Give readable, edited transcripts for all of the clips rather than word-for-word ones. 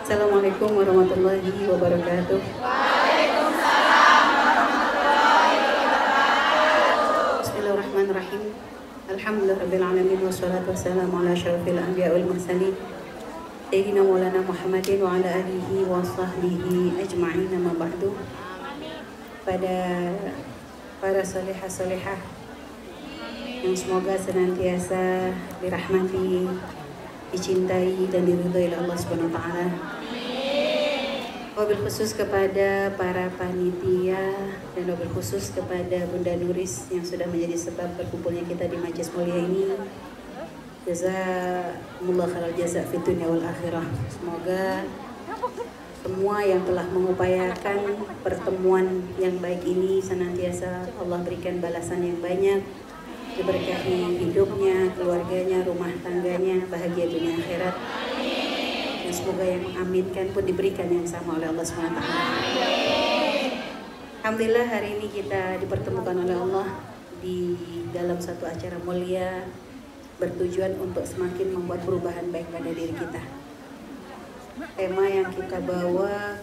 Assalamualaikum warahmatullahi wabarakatuh. Waalaikumsalam warahmatullahi wabarakatuh. Bismillahirrahmanirrahim. Alhamdulillahirabbil alamin wassalatu wassalamu ala asyrofil anbiya wal mursalin sayyidina maulana Muhammadin wa ala alihi wa sahbihi ajma'in, amma ba'du. Pada para salihah-salihah yang semoga senantiasa dirahmati, dicintai dan diridhai oleh Allah Subhanahu wa taala. Wabil khusus kepada para panitia dan wabil khusus kepada Bunda Nuris yang sudah menjadi sebab berkumpulnya kita di majelis mulia ini. Jazakumullah khairal jaza fid dunya wal akhirah. Semoga semua yang telah mengupayakan pertemuan yang baik ini senantiasa Allah berikan balasan yang banyak, diberkahi hidupnya, keluarganya, rumah tangganya, bahagia dunia akhirat. Dan semoga yang mengaminkan pun diberikan yang sama oleh Allah SWT. Alhamdulillah hari ini kita dipertemukan oleh Allah di dalam satu acara mulia bertujuan untuk semakin membuat perubahan baik pada diri kita. Tema yang kita bawa,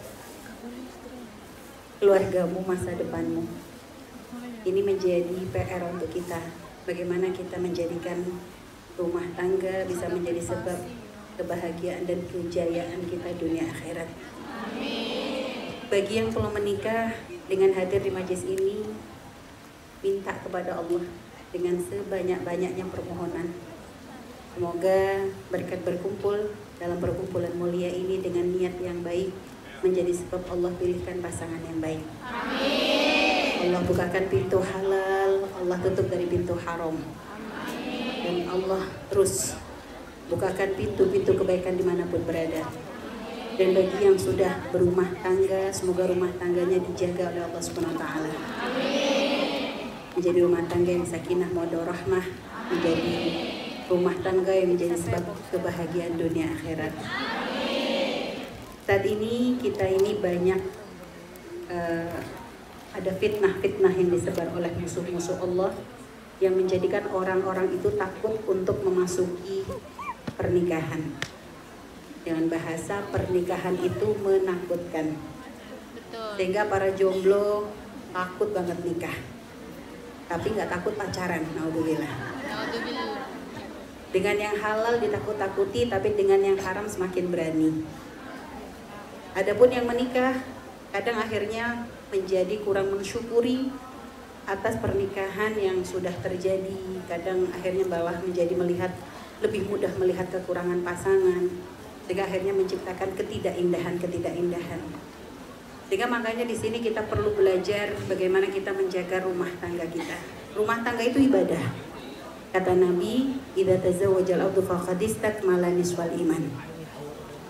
keluargamu masa depanmu. Ini menjadi PR untuk kita. Bagaimana kita menjadikan rumah tangga bisa menjadi sebab kebahagiaan dan kejayaan kita dunia akhirat. Amin. Bagi yang belum menikah, dengan hadir di majelis ini, minta kepada Allah dengan sebanyak-banyaknya permohonan. Semoga berkat berkumpul dalam perkumpulan mulia ini dengan niat yang baik menjadi sebab Allah pilihkan pasangan yang baik. Amin. Allah bukakan pintu halal, Allah tutup dari pintu haram. Amin. Dan Allah terus bukakan pintu-pintu kebaikan dimanapun berada. Dan bagi yang sudah berumah tangga, semoga rumah tangganya dijaga oleh Allah Subhanahu wa taala. Menjadi rumah tangga yang sakinah mawaddah rahmah, menjadi rumah tangga yang menjadi sebab kebahagiaan dunia akhirat. Saat ini kita ini banyak ada fitnah-fitnah yang disebar oleh musuh-musuh Allah yang menjadikan orang-orang itu takut untuk memasuki pernikahan. Dengan bahasa pernikahan itu menakutkan. Sehingga para jomblo takut banget nikah. Tapi nggak takut pacaran, naudzubillah. Dengan yang halal ditakut-takuti, tapi dengan yang haram semakin berani. Adapun yang menikah, kadang akhirnya menjadi kurang mensyukuri atas pernikahan yang sudah terjadi. Kadang akhirnya malah menjadi lebih mudah melihat kekurangan pasangan, sehingga akhirnya menciptakan ketidakindahan. Sehingga makanya di sini kita perlu belajar bagaimana kita menjaga rumah tangga kita. Rumah tangga itu ibadah. Kata Nabi, "Idza tazawwajal abdu faqad istakmala nisfal iman."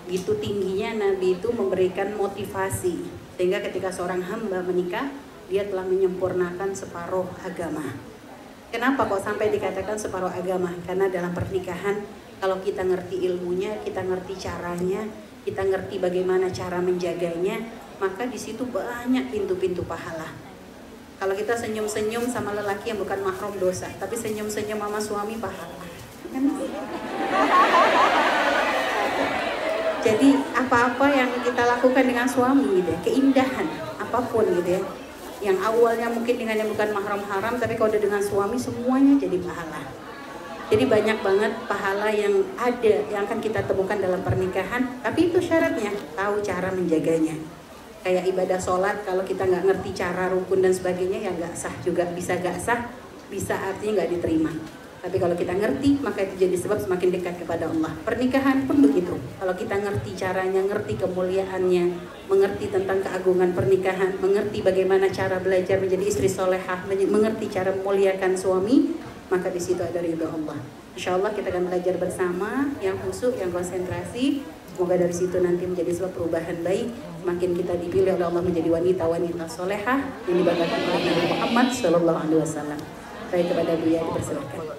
Gitu tingginya Nabi itu memberikan motivasi, sehingga ketika seorang hamba menikah, dia telah menyempurnakan separuh agama. Kenapa kok sampai dikatakan separuh agama? Karena dalam pernikahan, kalau kita ngerti ilmunya, kita ngerti caranya, kita ngerti bagaimana cara menjaganya, maka di situ banyak pintu-pintu pahala. Kalau kita senyum-senyum sama lelaki yang bukan mahram dosa, tapi senyum-senyum sama suami pahala. Jadi apa-apa yang kita lakukan dengan suami gitu ya, keindahan apapun gitu ya, yang awalnya mungkin dengan yang bukan mahram haram, tapi kalau udah dengan suami semuanya jadi pahala. Jadi banyak banget pahala yang ada yang akan kita temukan dalam pernikahan, tapi itu syaratnya tahu cara menjaganya. Kayak ibadah sholat, kalau kita nggak ngerti cara rukun dan sebagainya, ya nggak sah juga. Bisa nggak sah, bisa artinya nggak diterima. Tapi kalau kita ngerti, maka itu jadi sebab semakin dekat kepada Allah. Pernikahan pun begitu. Kalau kita ngerti caranya, ngerti kemuliaannya, mengerti tentang keagungan pernikahan, mengerti bagaimana cara belajar menjadi istri solehah, mengerti cara memuliakan suami, maka di situ ada ridho Allah. Insya Allah kita akan belajar bersama, yang khusyuk, yang konsentrasi. Semoga dari situ nanti menjadi sebab perubahan baik. Semakin kita dipilih oleh Allah menjadi wanita-wanita solehah yang dibanggakan oleh Nabi Muhammad SAW. Baik, kepada beliau dipersilakan.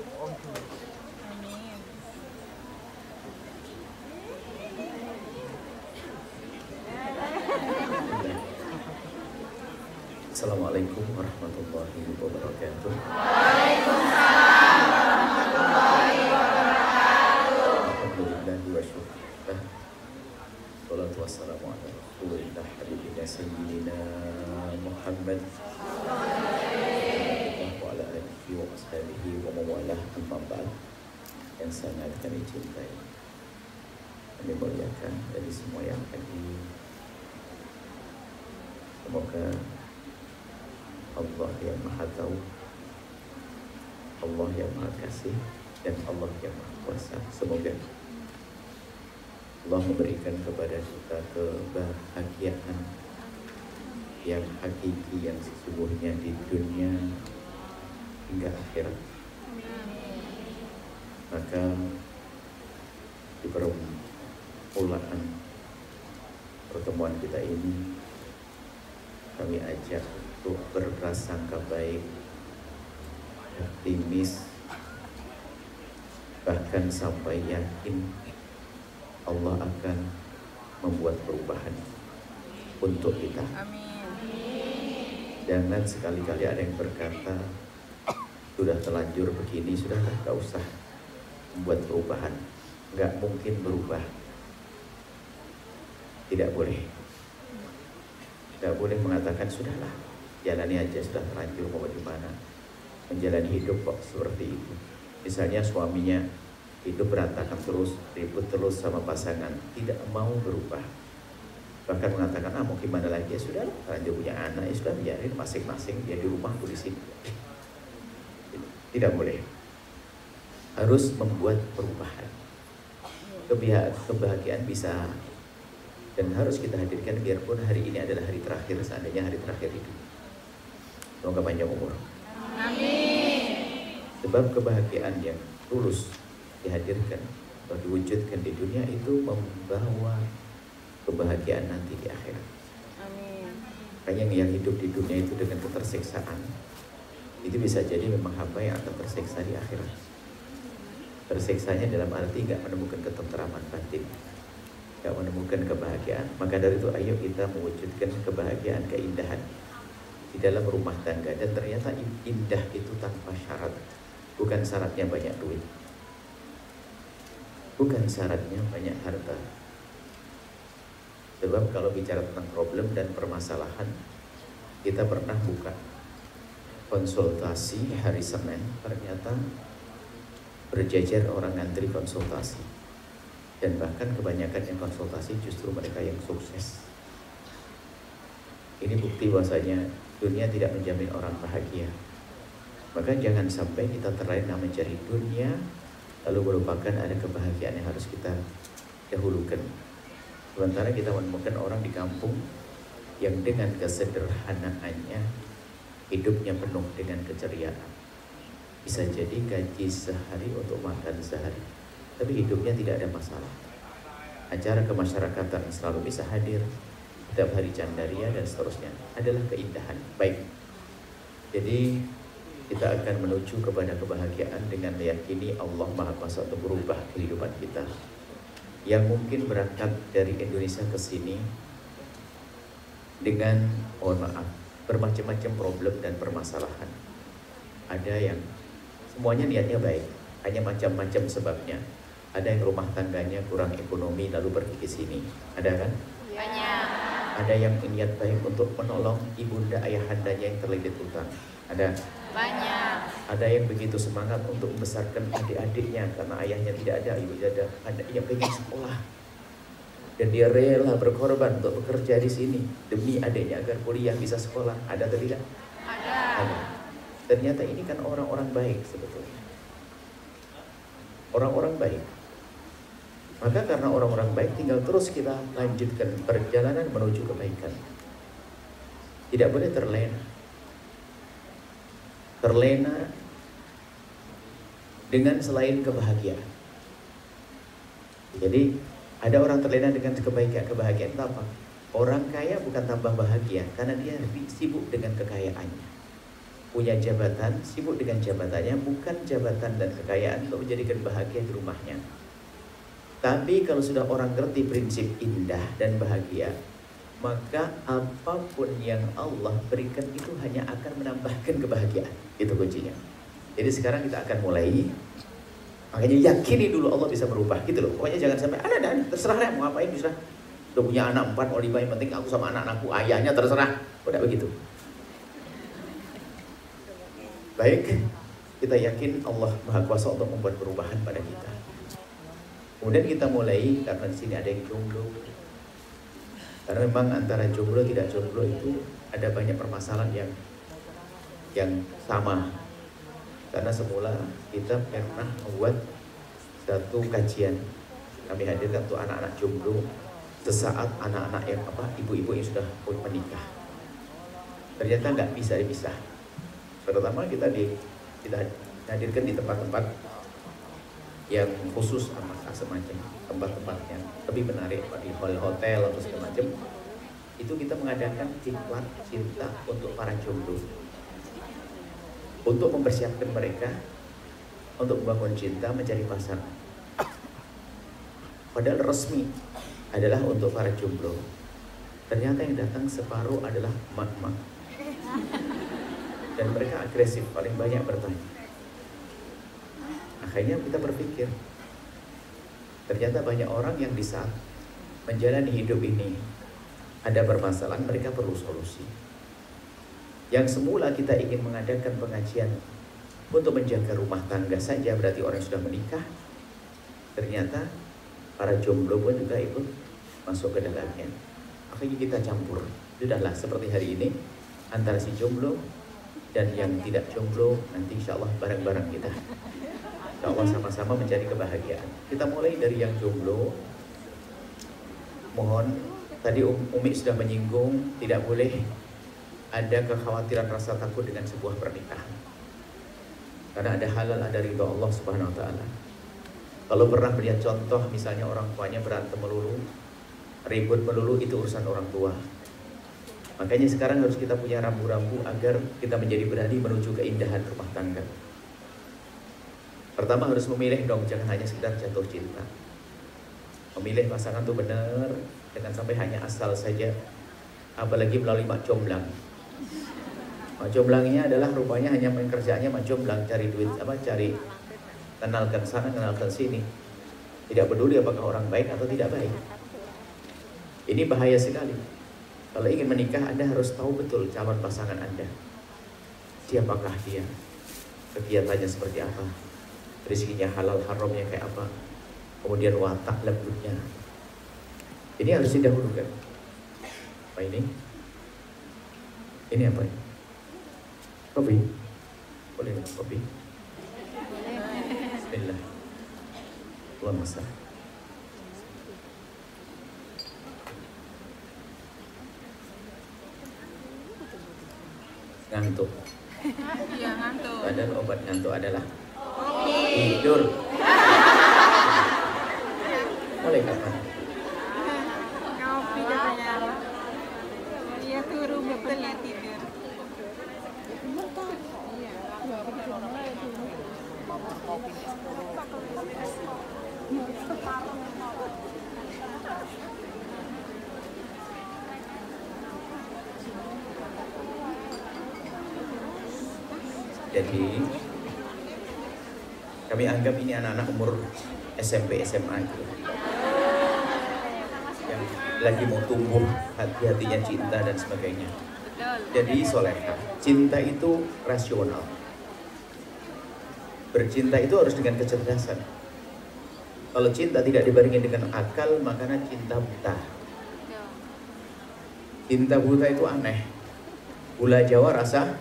Assalamualaikum warahmatullahi wabarakatuh. Waalaikumsalam warahmatullahi wabarakatuh. Alhamdulillahi wa syukurlah. Salatu wassalamu ala rasulillah habibina sayyidina Muhammad wa ala alihi wa ashabihi wa mawalah amma ba'd. Yang sangat kami cintai, kami muliakan dari semua yang hadir. Semoga Allah yang Maha Tahu, Allah yang Maha Kasih, dan Allah yang Maha Kuasa, semoga Allah memberikan kepada kita kebahagiaan yang hakiki, yang sesungguhnya di dunia hingga akhirat. Maka di permulaan pertemuan kita ini, kami ajak untuk berprasangka baik, optimis, bahkan sampai yakin Allah akan membuat perubahan untuk kita. Amin. Jangan sekali-kali ada yang berkata, sudah terlanjur begini, sudahlah, gak usah membuat perubahan, gak mungkin berubah. Tidak boleh. Tidak boleh mengatakan sudahlah, jalani aja, sudah terlanjur, mau bagaimana. Menjalani hidup kok seperti itu. Misalnya suaminya hidup berantakan terus, ribut terus sama pasangan, tidak mau berubah. Bahkan mengatakan, mau gimana lagi, ya sudah, terlanjur punya anak, ya sudah, biarin masing-masing, dia di rumah, aku di sini. Tidak boleh. Harus membuat perubahan. Kebahagiaan bisa dan harus kita hadirkan, biarpun hari ini adalah hari terakhir, seandainya hari terakhir hidup. Semoga panjang umur. Amin. Sebab kebahagiaan yang tulus dihadirkan atau diwujudkan di dunia itu membawa kebahagiaan nanti di akhirat. Amin. Makanya yang hidup di dunia itu dengan ketersiksaan, itu bisa jadi memang hamba yang akan tersiksa di akhirat. Tersiksanya dalam arti nggak menemukan ketentraman batin, nggak menemukan kebahagiaan. Maka dari itu ayo kita mewujudkan kebahagiaan, keindahan di dalam rumah tangga. Dan ternyata indah itu tanpa syarat. Bukan syaratnya banyak duit, bukan syaratnya banyak harta. Sebab kalau bicara tentang problem dan permasalahan, kita pernah buka konsultasi hari Senin, ternyata berjejer orang ngantri konsultasi. Dan bahkan kebanyakan yang konsultasi justru mereka yang sukses. Ini bukti bahwasanya dunia tidak menjamin orang bahagia. Maka jangan sampai kita terlena mencari dunia lalu melupakan ada kebahagiaan yang harus kita dahulukan. Sementara kita menemukan orang di kampung yang dengan kesederhanaannya hidupnya penuh dengan keceriaan. Bisa jadi gaji sehari untuk makan sehari, tapi hidupnya tidak ada masalah. Acara kemasyarakatan selalu bisa hadir, setiap hari candaria dan seterusnya adalah keindahan. Baik, jadi kita akan menuju kepada kebahagiaan dengan meyakini Allah Maha Kuasa untuk berubah kehidupan kita. Yang mungkin berangkat dari Indonesia ke sini dengan, mohon maaf, bermacam-macam problem dan permasalahan. Ada yang semuanya niatnya baik, hanya macam-macam sebabnya. Ada yang rumah tangganya kurang ekonomi lalu pergi ke sini. Ada kan? Banyak. Ada yang niat baik untuk menolong ibunda ayahandanya yang terlilit utang. Ada? Banyak. Ada yang begitu semangat untuk membesarkan adik-adiknya karena ayahnya tidak ada, ibunya ada. Ada yang pengen sekolah dan dia rela berkorban untuk bekerja di sini demi adiknya agar kuliah bisa sekolah. Ada atau tidak? Ada. Ternyata ini kan orang-orang baik sebetulnya. Orang-orang baik. Maka karena orang-orang baik tinggal terus kita lanjutkan perjalanan menuju kebaikan. Tidak boleh terlena. Terlena dengan selain kebahagiaan. Jadi ada orang terlena dengan kebaikan. Kebahagiaan itu apa? Orang kaya bukan tambah bahagia karena dia sibuk dengan kekayaannya. Punya jabatan, sibuk dengan jabatannya, bukan jabatan dan kekayaan untuk menjadikan bahagia di rumahnya. Tapi kalau sudah orang ngerti prinsip indah dan bahagia, maka apapun yang Allah berikan itu hanya akan menambahkan kebahagiaan. Itu kuncinya. Jadi sekarang kita akan mulai, makanya yakini dulu Allah bisa merubah gitu loh. Pokoknya jangan sampai ada terserah deh mau ngapain, bisa udah punya anak 4 mau 5, yang penting aku sama anak-anakku, ayahnya terserah. Udah begitu. Baik, kita yakin Allah Maha Kuasa untuk membuat perubahan pada kita. Kemudian kita mulai, karena di sini ada yang jomblo. Karena memang antara jomblo tidak jomblo itu ada banyak permasalahan yang sama. Karena semula kita pernah membuat satu kajian, kami hadirkan untuk anak-anak jomblo sesaat anak-anak yang ibu-ibu yang sudah pun menikah. Ternyata nggak bisa dipisah. Pertama kita hadirkan di tempat-tempat yang khusus semacam tempat-tempatnya lebih menarik di hotel atau segala macam. Itu kita mengadakan diklat cinta untuk para jomblo, untuk mempersiapkan mereka untuk membangun cinta mencari pasangan. Padahal resmi adalah untuk para jomblo. Ternyata yang datang separuh adalah emak-emak. Dan mereka agresif, paling banyak bertanya. Akhirnya kita berpikir, ternyata banyak orang yang di saat menjalani hidup ini ada permasalahan, mereka perlu solusi. Yang semula kita ingin mengadakan pengajian untuk menjaga rumah tangga saja, berarti orang yang sudah menikah, ternyata para jomblo pun juga ikut masuk ke dalamnya. Akhirnya kita campur. Sudahlah, seperti hari ini antara si jomblo dan yang tidak jomblo, nanti insya Allah bareng-bareng kita insya Allah sama-sama mencari kebahagiaan. Kita mulai dari yang jomblo. Mohon, tadi Umi sudah menyinggung, tidak boleh ada kekhawatiran rasa takut dengan sebuah pernikahan. Karena ada halal, ada ridho Allah Subhanahu wa Ta'ala. Kalau pernah melihat contoh misalnya orang tuanya berantem melulu, ribut melulu, itu urusan orang tua. Makanya sekarang harus kita punya rambu-rambu agar kita menjadi berani menuju keindahan rumah tangga. Pertama harus memilih dong, jangan hanya sekedar jatuh cinta. Memilih pasangan itu benar, jangan sampai hanya asal saja. Apalagi melalui mak comblang. Mak comblangnya adalah rupanya hanya main kerjaannya mak comblang, cari duit, cari kenalkan sana, kenalkan sini. Tidak peduli apakah orang baik atau tidak baik. Ini bahaya sekali. Kalau ingin menikah, Anda harus tahu betul calon pasangan Anda. Siapakah dia? Kegiatannya seperti apa? Rezekinya halal haramnya kayak apa? Kemudian watak lembutnya. Ini harus didahulukan. Apa ini? Ini apa ini? Kopi? Boleh minum kopi? Bismillah. Tuhan masak. Ngantuk. Iya, ngantuk. Padahal obat ngantuk adalah tidur. Mulai kapan? Kopi katanya. Iya, turu betul ya tidur. Jadi kami anggap ini anak-anak umur SMP, SMA itu yang lagi mau tumbuh hati-hatinya cinta dan sebagainya. Jadi soleha, cinta itu rasional. Bercinta itu harus dengan kecerdasan. Kalau cinta tidak dibarengi dengan akal, makanya cinta buta. Cinta buta itu aneh. Gula Jawa rasa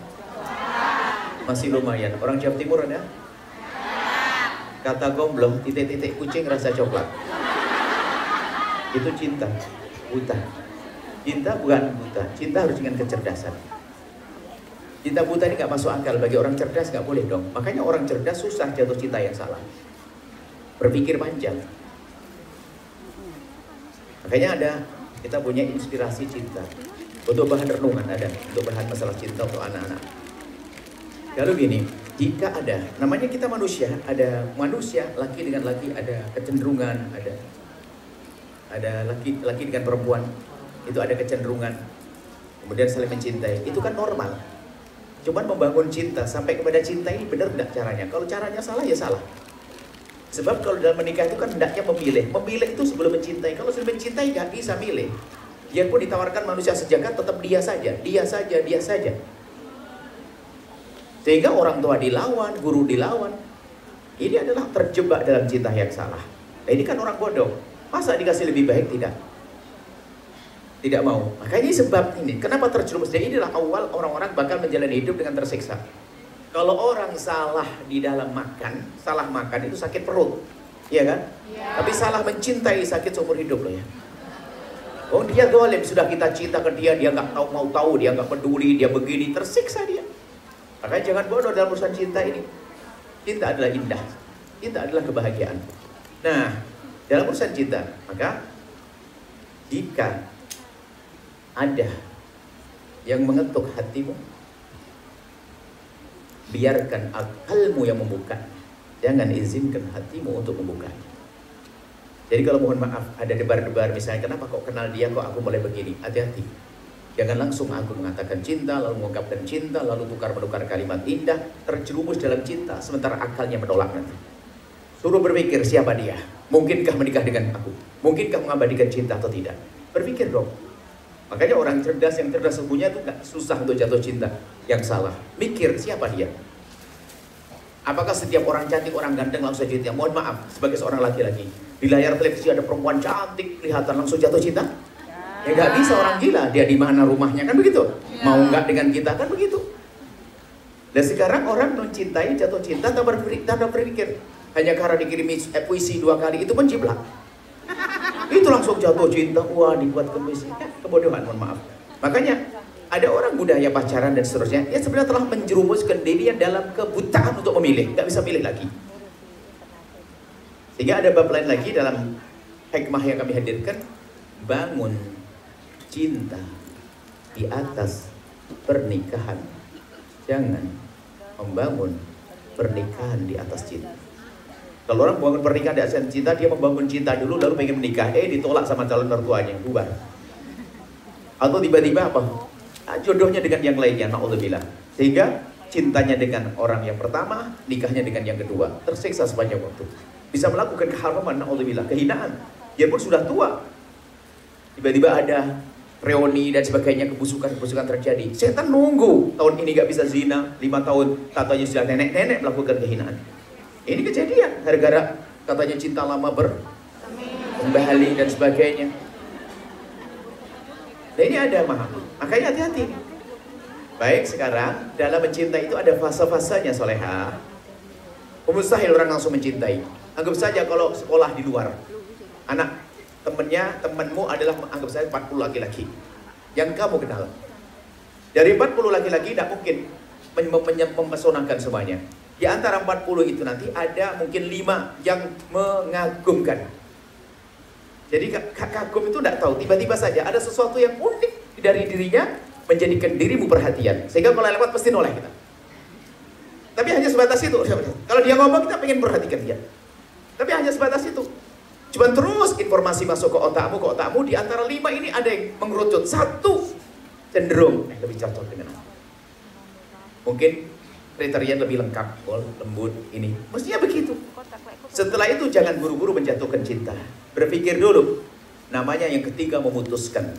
masih lumayan. Orang Jawa Timur ada? Kata gomblong, titik-titik kucing rasa coklat. Itu cinta buta. Cinta bukan buta, cinta harus dengan kecerdasan. Cinta buta ini gak masuk akal, bagi orang cerdas gak boleh dong. Makanya orang cerdas susah jatuh cinta yang salah. Berpikir panjang. Makanya ada, kita punya inspirasi cinta. Untuk bahan renungan ada, untuk bahan masalah cinta untuk anak-anak. Lalu gini, jika ada, namanya kita manusia, ada manusia, laki dengan laki, ada kecenderungan, ada laki dengan perempuan, itu ada kecenderungan, kemudian saling mencintai, itu kan normal. Cuman membangun cinta, sampai kepada cinta ini benar tidak caranya? Kalau caranya salah, ya salah. Sebab kalau dalam menikah itu kan hendaknya memilih itu sebelum mencintai. Kalau sebelum mencintai nggak bisa milih. Biarpun ditawarkan manusia sejagat, tetap dia saja. Sehingga orang tua dilawan, guru dilawan. Ini adalah terjebak dalam cinta yang salah. Nah, ini kan orang bodoh. Masa dikasih lebih baik? Tidak mau. Makanya sebab ini. Kenapa terjerumus? Jadi inilah awal orang-orang bakal menjalani hidup dengan tersiksa. Kalau orang salah di dalam makan, salah makan itu sakit perut. Iya kan? Ya. Tapi salah mencintai sakit seumur hidup loh ya. Oh dia dolim, sudah kita cinta ke dia, dia nggak mau tahu, dia nggak peduli, dia begini, tersiksa dia. Makanya jangan bodoh dalam urusan cinta ini. Cinta adalah indah. Cinta adalah kebahagiaan. Nah, dalam urusan cinta, maka jika ada yang mengetuk hatimu, biarkan akalmu yang membuka. Jangan izinkan hatimu untuk membuka. Jadi kalau mohon maaf, ada debar-debar misalnya, kenapa kok kenal dia kok aku mulai begini? Hati-hati. Jangan langsung aku mengatakan cinta, lalu mengungkapkan cinta, lalu tukar-menukar kalimat indah, terjerumus dalam cinta, sementara akalnya menolak nanti. Suruh berpikir siapa dia, mungkinkah menikah dengan aku, mungkinkah mengabadikan cinta atau tidak. Berpikir dong. Makanya orang cerdas yang cerdas sesungguhnya itu gak susah untuk jatuh cinta. Yang salah, mikir siapa dia. Apakah setiap orang cantik, orang ganteng langsung jatuh cinta? Mohon maaf, sebagai seorang laki-laki, di layar televisi ada perempuan cantik, kelihatan langsung jatuh cinta? Ya nggak bisa, orang gila, dia di mana rumahnya, kan begitu? Mau nggak dengan kita, kan begitu? Dan sekarang orang mencintai, jatuh cinta tanpa berpikir. Hanya karena dikirimi puisi 2 kali, itu menjiplak. Itu langsung jatuh cinta, wah dibuat puisi. Kebodohan, mohon maaf. Makanya ada orang budaya pacaran dan seterusnya, dia sebenarnya telah menjerumuskan dirinya dalam kebutaan untuk memilih, nggak bisa pilih lagi. Sehingga ada bab lain lagi dalam hikmah yang kami hadirkan, bangun cinta di atas pernikahan. Jangan membangun pernikahan di atas cinta. Kalau orang membangun pernikahan di atas cinta, dia membangun cinta dulu lalu pengen menikah, ditolak sama calon mertuanya, bubar. Atau tiba-tiba apa? Jodohnya dengan yang lainnya, na'udzubillah. Sehingga cintanya dengan orang yang pertama, nikahnya dengan yang kedua, tersiksa sepanjang waktu. Bisa melakukan keharaman, na'udzubillah, kehinaan. Dia pun sudah tua. Tiba-tiba ada reuni dan sebagainya, kebusukan terjadi. Setan nunggu, tahun ini gak bisa zina, 5 tahun katanya sudah nenek-nenek melakukan kehinaan. Ini kejadian, gara-gara katanya cinta lama kembali dan sebagainya. Nah ini ada makanya hati-hati. Baik, sekarang dalam mencintai itu ada fase-fasenya, Soleha. Mustahil orang langsung mencintai. Anggap saja kalau sekolah di luar, anak temenmu adalah anggap saja 40 laki-laki yang kamu kenal. Dari 40 laki-laki tidak mungkin mempesonakan semuanya. Di antara 40 itu nanti ada mungkin 5 yang mengagumkan. Jadi kagum itu tidak tahu, tiba-tiba saja ada sesuatu yang unik dari dirinya menjadikan dirimu perhatian. Sehingga kalau lewat pasti noleh kita. Tapi hanya sebatas itu. Kalau dia ngomong kita pengen perhatikan dia. Tapi hanya sebatas itu. Cuma terus informasi masuk ke otakmu, di antara 5 ini ada yang mengerucut. 1 cenderung lebih cocok dengan aku. Mungkin kriteria lebih lengkap, lembut ini. Mestinya begitu. Setelah itu jangan buru-buru menjatuhkan cinta. Berpikir dulu. Namanya yang ketiga memutuskan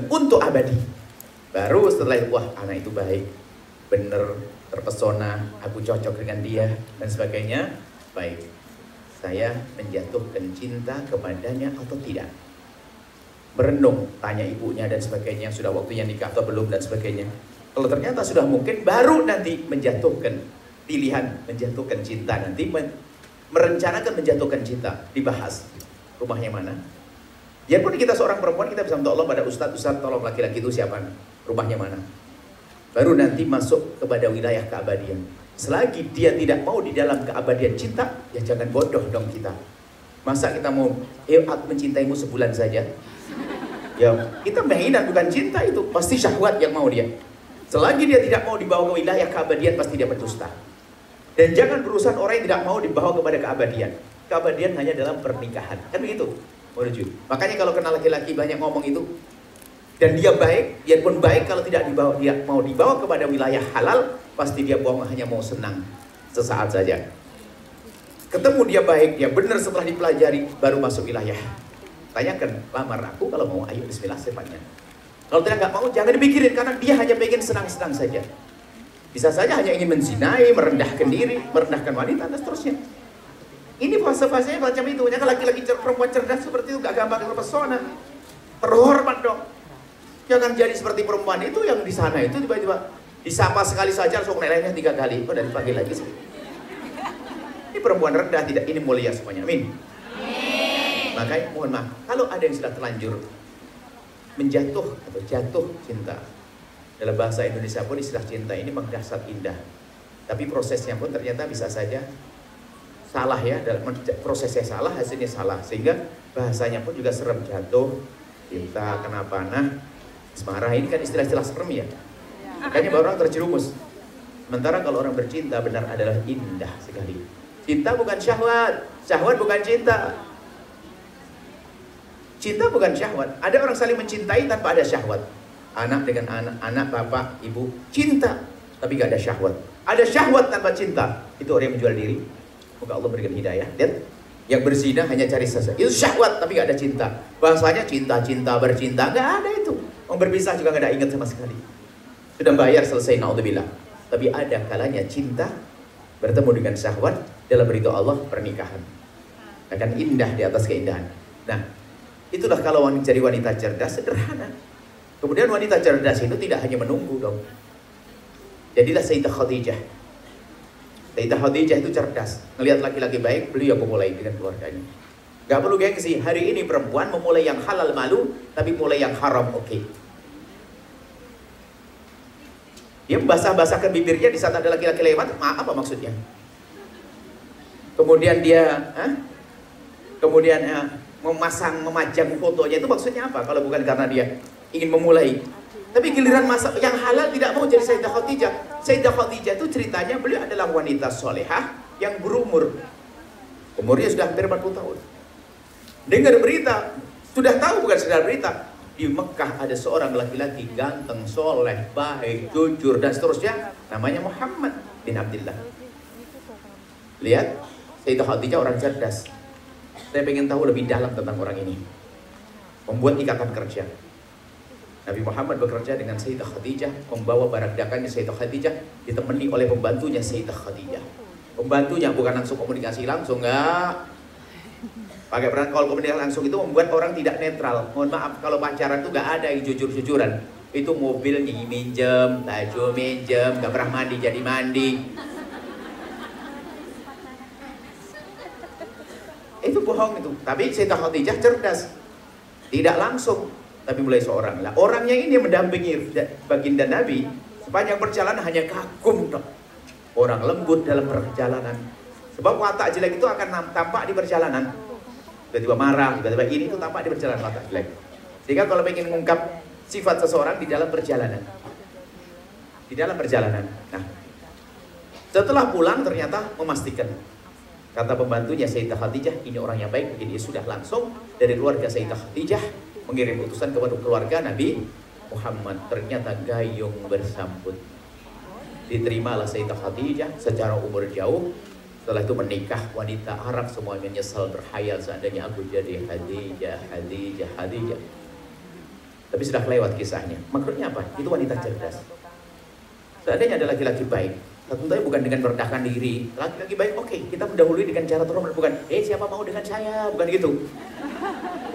untuk abadi. Baru setelah itu, wah anak itu baik, bener, terpesona, aku cocok dengan dia dan sebagainya. Baik, saya menjatuhkan cinta kepadanya atau tidak. Merenung, tanya ibunya dan sebagainya, sudah waktunya nikah atau belum dan sebagainya. Kalau ternyata sudah mungkin, baru nanti menjatuhkan pilihan, menjatuhkan cinta. Nanti merencanakan menjatuhkan cinta, dibahas rumahnya mana. Biarpun kita seorang perempuan, kita bisa minta Allah pada ustadz tolong laki-laki itu siapa, rumahnya mana. Baru nanti masuk kepada wilayah keabadian. Selagi dia tidak mau di dalam keabadian cinta, ya jangan bodoh dong kita. Masa kita mau, aku mencintaimu sebulan saja. Ya kita mainan, bukan cinta itu, pasti syahwat yang mau dia. Selagi dia tidak mau dibawa ke wilayah keabadian, pasti dia berdusta. Dan jangan berurusan orang yang tidak mau dibawa kepada keabadian. Keabadian hanya dalam pernikahan, kan begitu? Makanya kalau kenal laki-laki banyak ngomong itu, dan dia baik, dia pun baik kalau tidak dibawa, dia mau dibawa kepada wilayah halal, pasti dia bohong, hanya mau senang sesaat saja. Ketemu dia baik, dia benar setelah dipelajari, baru masuk wilayah. Tanyakan, lamar aku, kalau mau ayo bismillah secepatnya. Kalau tidak nggak mau, jangan dipikirin, karena dia hanya pengen senang-senang saja. Bisa saja hanya ingin menzinai, merendahkan diri, merendahkan wanita, dan seterusnya. Ini fase-fasenya macam itu. Banyak laki-laki perempuan cerdas seperti itu, gak gampang terpesona. Terhormat dong. Jangan jadi seperti perempuan itu yang di sana itu tiba-tiba disapa sekali saja langsung nelainya 3 kali. Kok dari pagi lagi sih? Ini perempuan rendah, tidak, ini mulia semuanya. Amin. Makanya mohon maaf, kalau ada yang sudah terlanjur menjatuh atau jatuh cinta, dalam bahasa Indonesia pun istilah cinta ini memang dasar indah. Tapi prosesnya pun ternyata bisa saja salah ya, dalam prosesnya salah, hasilnya salah, sehingga bahasanya pun juga serem, jatuh cinta, kena panah, asmara, ini kan istilah-istilah serem ya. Makanya baru orang terjerumus. Sementara kalau orang bercinta benar adalah indah sekali. Cinta bukan syahwat, syahwat bukan cinta. Cinta bukan syahwat. Ada orang saling mencintai tanpa ada syahwat. Anak dengan anak, anak bapak, ibu, cinta tapi gak ada syahwat. Ada syahwat tanpa cinta, itu orang yang menjual diri. Semoga Allah berikan hidayah. Lihat, yang berzina hanya cari sesuatu. Itu syahwat tapi gak ada cinta. Bahasanya cinta-cinta bercinta, gak ada itu. Orang berpisah juga gak ada ingat sama sekali. Sudah bayar selesai, na'udzubillah. Tapi ada kalanya cinta bertemu dengan syahwat dalam ridho Allah, pernikahan akan indah di atas keindahan. Nah, itulah kalau jadi wanita cerdas, sederhana. Kemudian wanita cerdas itu tidak hanya menunggu dong. Jadilah Sayyidah Khadijah. Sayyidah Khadijah itu cerdas. Ngelihat laki-laki baik, beliau memulai dengan keluarganya. Gak perlu gengsi. Hari ini perempuan memulai yang halal malu, tapi mulai yang haram oke. Dia membasah-basahkan bibirnya di saat ada laki-laki lewat, apa maksudnya? Kemudian dia memajang fotonya, itu maksudnya apa? Kalau bukan karena dia ingin memulai. Tapi giliran masa yang halal tidak mau jadi Sayyidah Khadijah. Sayyidah Khadijah itu ceritanya beliau adalah wanita solehah yang berumur. Umurnya sudah hampir 40 tahun. Dengar berita, sudah tahu bukan sekedar berita, di Mekah ada seorang laki-laki ganteng, soleh, baik, jujur dan seterusnya, namanya Muhammad bin Abdullah. Lihat, Sayyidah Khadijah orang cerdas. Saya ingin tahu lebih dalam tentang orang ini. Membuat ikatan kerja. Nabi Muhammad bekerja dengan Sayyidah Khadijah, membawa barang dagangannya Sayyidah Khadijah, ditemani oleh pembantunya Sayyidah Khadijah. Pembantunya bukan langsung komunikasi langsung, enggak. Pakai peran kalau komunikasi langsung itu membuat orang tidak netral. Mohon maaf, kalau pacaran itu enggak ada yang jujur-jujuran. Itu mobil minjem, baju minjem, enggak pernah mandi jadi mandi. Itu bohong itu. Tapi Sayyidah Khadijah cerdas. Tidak langsung, tapi mulai seorang lah. Orangnya ini mendampingi baginda Nabi sepanjang perjalanan hanya kagum dong. Orang lembut dalam perjalanan. Sebab watak jelek itu akan tampak di perjalanan. Tiba-tiba marah, tiba-tiba ini itu tampak di perjalanan watak jelek. Sehingga kalau ingin mengungkap sifat seseorang di dalam perjalanan. Di dalam perjalanan. Nah, setelah pulang ternyata memastikan. Kata pembantunya Sayyidah Khadijah, ini orang yang baik. Jadi sudah langsung dari keluarga Sayyidah Khadijah mengirim utusan kepada keluarga Nabi Muhammad. Ternyata gayung bersambut. Diterimalah Sayyidah Khadijah secara umur jauh. Setelah itu menikah, wanita Arab semua menyesal berhayal seandainya aku jadi Khadijah. Tapi sudah lewat kisahnya. Maksudnya apa? Itu wanita cerdas. Seandainya ada laki-laki baik, tentunya bukan dengan merendahkan diri. Laki-laki baik, oke, kita mendahului dengan cara terhormat. Bukan, siapa mau dengan saya? Bukan gitu.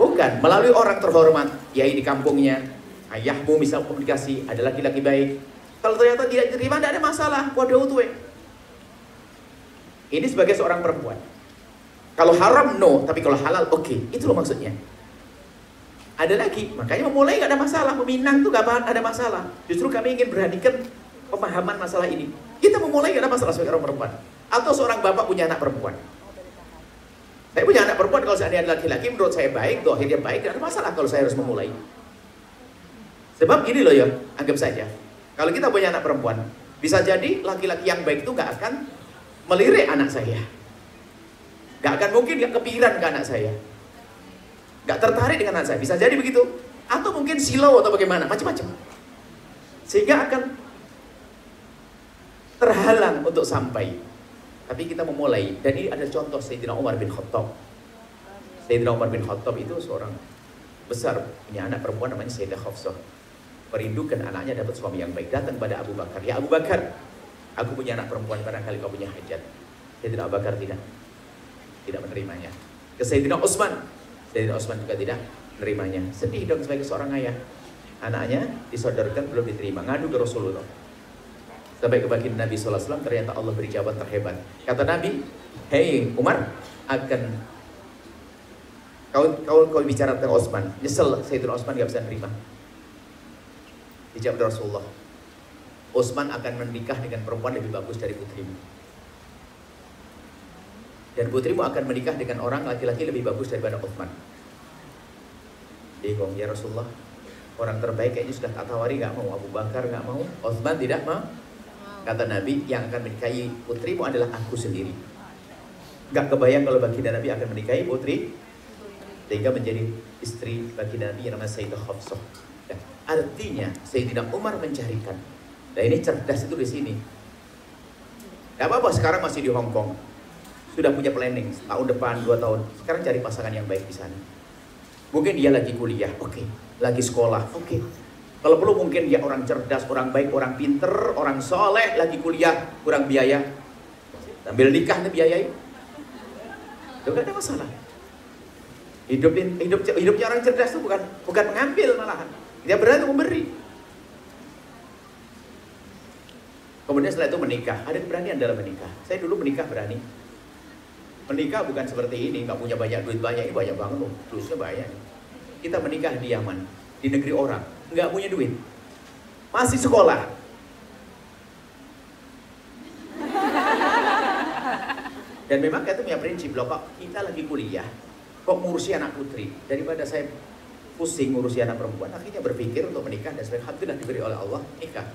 Bukan, melalui orang terhormat. Yai di kampungnya, ayahmu misal komunikasi, ada laki-laki baik. Kalau ternyata tidak diterima, tidak ada masalah. Waduh tuh. Ini sebagai seorang perempuan. Kalau haram, no. Tapi kalau halal, oke. Itu loh maksudnya. Ada lagi, makanya memulai gak ada masalah. Meminang tuh gak ada masalah. Justru kami ingin beranikan pemahaman masalah ini. Kita memulai gak ada masalah sebagai orang perempuan. Atau seorang bapak punya anak perempuan. Saya punya anak perempuan, kalau seandainya ada laki-laki, menurut saya baik, akhirnya baik, gak ada masalah kalau saya harus memulai. Sebab gini loh ya, anggap saja. Kalau kita punya anak perempuan, bisa jadi laki-laki yang baik itu gak akan melirik anak saya. Gak akan mungkin gak kepikiran ke anak saya. Gak tertarik dengan anak saya. Bisa jadi begitu. Atau mungkin silau atau bagaimana, macam-macam. Sehingga akan terhalang untuk sampai. Tapi kita memulai. Dan ini ada contoh Sayyidina Umar bin Khattab. Sayyidina Umar bin Khattab itu seorang besar, punya anak perempuan namanya Sayyidah Hafsah. Merindukan anaknya dapat suami yang baik. Datang pada Abu Bakar. Ya Abu Bakar, aku punya anak perempuan, barangkali kau punya hajat. Sayyidina Abu Bakar tidak menerimanya. Ke Sayyidina Utsman juga tidak menerimanya. Sedih dong sebagai seorang ayah. Anaknya disodorkan belum diterima, ngadu ke Rasulullah. Sampai ke baginda Nabi SAW, ternyata Allah beri jawaban terhebat. Kata Nabi, hei Umar, kau bicara tentang Utsman. Nyesel Sayyidina Utsman gak bisa menerima. Dijawab Rasulullah, Utsman akan menikah dengan perempuan lebih bagus dari putrimu. Dan putrimu akan menikah dengan orang laki-laki lebih bagus daripada Utsman. Bingung ya Rasulullah, orang terbaik kayaknya sudah tak tawari, gak mau. Abu Bakar gak mau, Utsman tidak mau. Kata Nabi, yang akan menikahi putrimu adalah aku sendiri. Gak kebayang kalau baginda Nabi akan menikahi putri, sehingga menjadi istri baginda Nabi yang namanya Sayyidah Hafsah. Ya, artinya Sayyidina Umar mencarikan. Nah ini cerdas itu di sini. Gak apa-apa sekarang masih di Hong Kong. Sudah punya planning tahun depan, 2 tahun. Sekarang cari pasangan yang baik di sana. Mungkin dia lagi kuliah, oke. Lagi sekolah, oke. Kalau perlu mungkin dia orang cerdas, orang baik, orang pinter, orang soleh, lagi kuliah, kurang biaya. Sambil nikah nih biayai. Itu gak ada masalah. Hidupnya orang cerdas itu bukan mengambil malahan. Dia berani memberi. Kemudian setelah itu menikah. Ada keberanian dalam menikah. Saya dulu menikah berani. Menikah bukan seperti ini, nggak punya banyak duit banyak, ini banyak banget loh, duitnya banyak. Kita menikah di Yaman, di negeri orang, nggak punya duit, masih sekolah. Dan memang kita punya prinsip loh, kok kita lagi kuliah, kok ngurusi anak putri. Daripada saya pusing ngurusi anak perempuan, akhirnya berpikir untuk menikah dan alhamdulillah diberi oleh Allah nikah.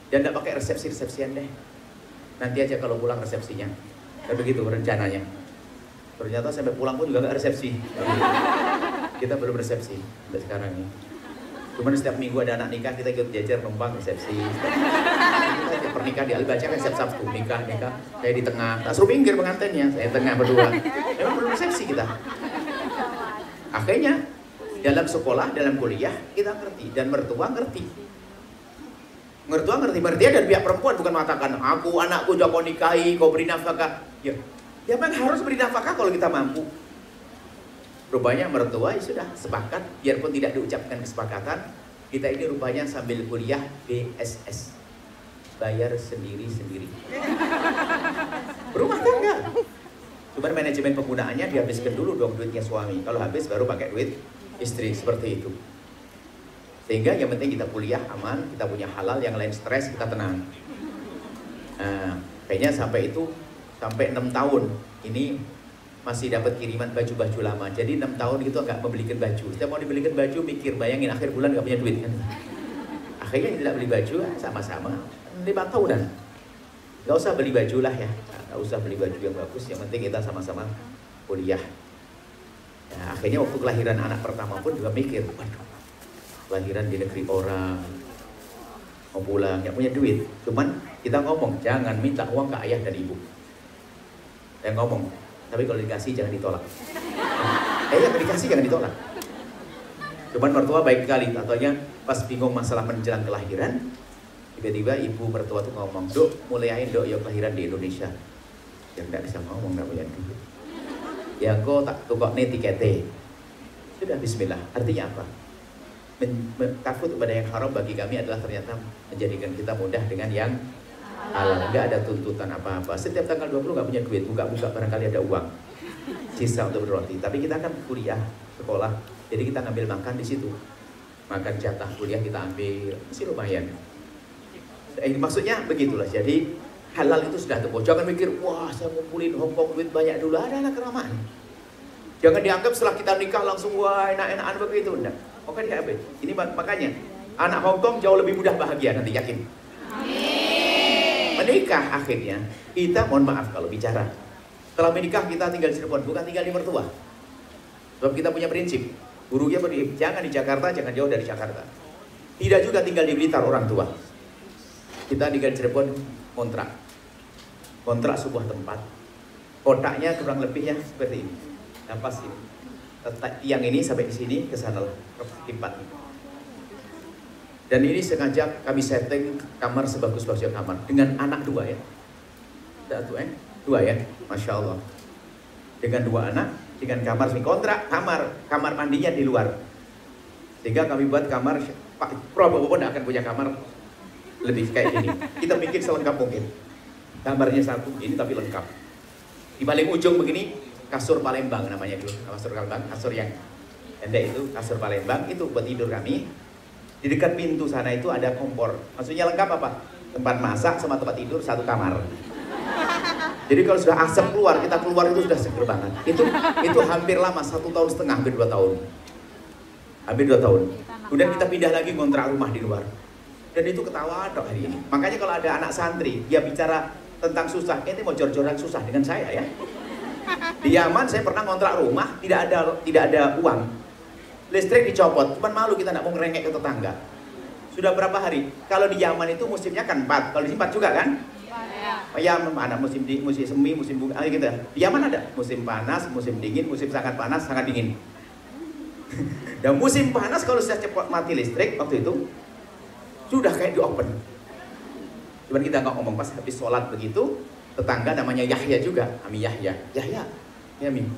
Dan tidak pakai resepsi-resepsian deh. Nanti aja kalau pulang resepsinya. Dan begitu rencananya. Ternyata sampai pulang pun juga nggak resepsi. Kita belum resepsi sampai sekarang ini. Cuman setiap minggu ada anak nikah, kita ikut jajar numpang resepsi. Kita pernikahan di Al-Baca kan setiap Sabtu nikah. Saya di tengah, tak suruh pinggir pengantinnya, saya tengah berdua. Memang belum resepsi kita. Akhirnya dalam sekolah, dalam kuliah kita ngerti dan mertua ngerti. Mertua ngerti, mertua dari pihak perempuan bukan mengatakan aku anakku jangan kau nikahi, kau beri nafkah. Ya memang harus beri nafkah kalau kita mampu. Rupanya mertua ya sudah sepakat, biarpun tidak diucapkan kesepakatan, kita ini rupanya sambil kuliah BSS, bayar sendiri-sendiri. Berumah tangga. Cuman manajemen penggunaannya dihabiskan dulu dong duitnya suami. Kalau habis baru pakai duit istri, seperti itu. Sehingga yang penting kita kuliah aman, kita punya halal, yang lain stres, kita tenang. Nah, kayaknya sampai 6 tahun ini masih dapat kiriman baju-baju lama. Jadi 6 tahun itu nggak membelikan baju. Setiap mau dibelikan baju mikir, bayangin akhir bulan nggak punya duit kan. Akhirnya tidak beli baju, sama-sama 5 tahunan. Nggak usah beli baju lah ya, nggak usah beli baju yang bagus. Yang penting kita sama-sama kuliah. Nah, akhirnya waktu kelahiran anak pertama pun juga mikir, waduh, kelahiran di negeri orang, mau pulang, nggak punya duit. Cuman kita ngomong, jangan minta uang ke ayah dan ibu. Saya ngomong, tapi kalau dikasih jangan ditolak. Ya dikasih jangan ditolak. Cuman mertua baik sekali, contohnya pas bingung masalah menjelang kelahiran, tiba-tiba ibu mertua tuh ngomong, Dok, mulaiin Dok, ya kelahiran di Indonesia. Yang nggak bisa ngomong, nggak punya duit. Ya kok tak tukok nih tiketnya. Sudah bismillah. Artinya apa? Takut kepada yang haram bagi kami adalah ternyata menjadikan kita mudah dengan yang halal. Nggak ada tuntutan apa-apa. Setiap tanggal 20 nggak punya duit, buka-buka barangkali ada uang sisa untuk berroti. Tapi kita kan kuliah, sekolah, jadi kita ngambil makan di situ. Makan jatah kuliah kita ambil, masih lumayan. Maksudnya begitulah. Jadi halal itu sudah temu. Jangan mikir, wah saya ngumpulin Hongkong duit banyak dulu. Ada keramaan. Jangan dianggap setelah kita nikah langsung wah enak-enakan begitu. Enggak. Oke diambil. Ini makanya anak Hongkong jauh lebih mudah bahagia nanti, yakin. Menikah akhirnya kita mohon maaf kalau bicara. Setelah menikah kita tinggal di Cirebon, bukan tinggal di mertua. Sebab kita punya prinsip. Gurunya jangan di Jakarta, jangan jauh dari Jakarta. Tidak juga tinggal di Blitar orang tua. Kita tinggal di Cirebon kontrak. Kontrak sebuah tempat. Kotaknya kurang lebih ya seperti ini. Nah pas ini. Tiang ini sampai di sini ke sana lah, lipat. Dan ini sengaja kami setting kamar sebagus-bagusnya kamar dengan anak 2 ya. Dua ya, masya Allah. Dengan 2 anak, dengan kamar kontrak kamar mandinya di luar. Sehingga kami buat kamar, Pak Prabowo pun akan punya kamar lebih kayak gini. Kita bikin selengkap mungkin. Kamarnya satu ini tapi lengkap. Di paling ujung begini kasur Palembang namanya dulu. Kasur Palembang, kasur yang pendek itu kasur Palembang itu buat tidur kami. Di dekat pintu sana itu ada kompor. Maksudnya lengkap apa? Tempat masak sama tempat tidur satu kamar. Jadi kalau sudah asap keluar, kita keluar itu sudah seger banget. Itu hampir lama, 1,5 tahun, hampir 2 tahun. Hampir 2 tahun. Kemudian kita pindah lagi ngontrak rumah di luar. Dan itu ketawa dok hari ini. Makanya kalau ada anak santri, dia bicara tentang susah, ini mau jor-joran susah dengan saya ya. Di Yaman saya pernah ngontrak rumah, tidak ada uang. Listrik dicopot, cuman malu kita nggak mau ngerengek ke tetangga. Sudah berapa hari? Kalau di Yaman itu musimnya kan 4, kalau di sini 4 juga kan? Ya, ada musim semi, musim bunga, gitu. Di Yaman ada musim panas, musim dingin, musim sangat panas, sangat dingin. Dan musim panas kalau sudah cepat mati listrik waktu itu sudah kayak di open. Cuman kita nggak ngomong pas habis sholat begitu, tetangga namanya Yahya juga, Ami Yahya, ya Min.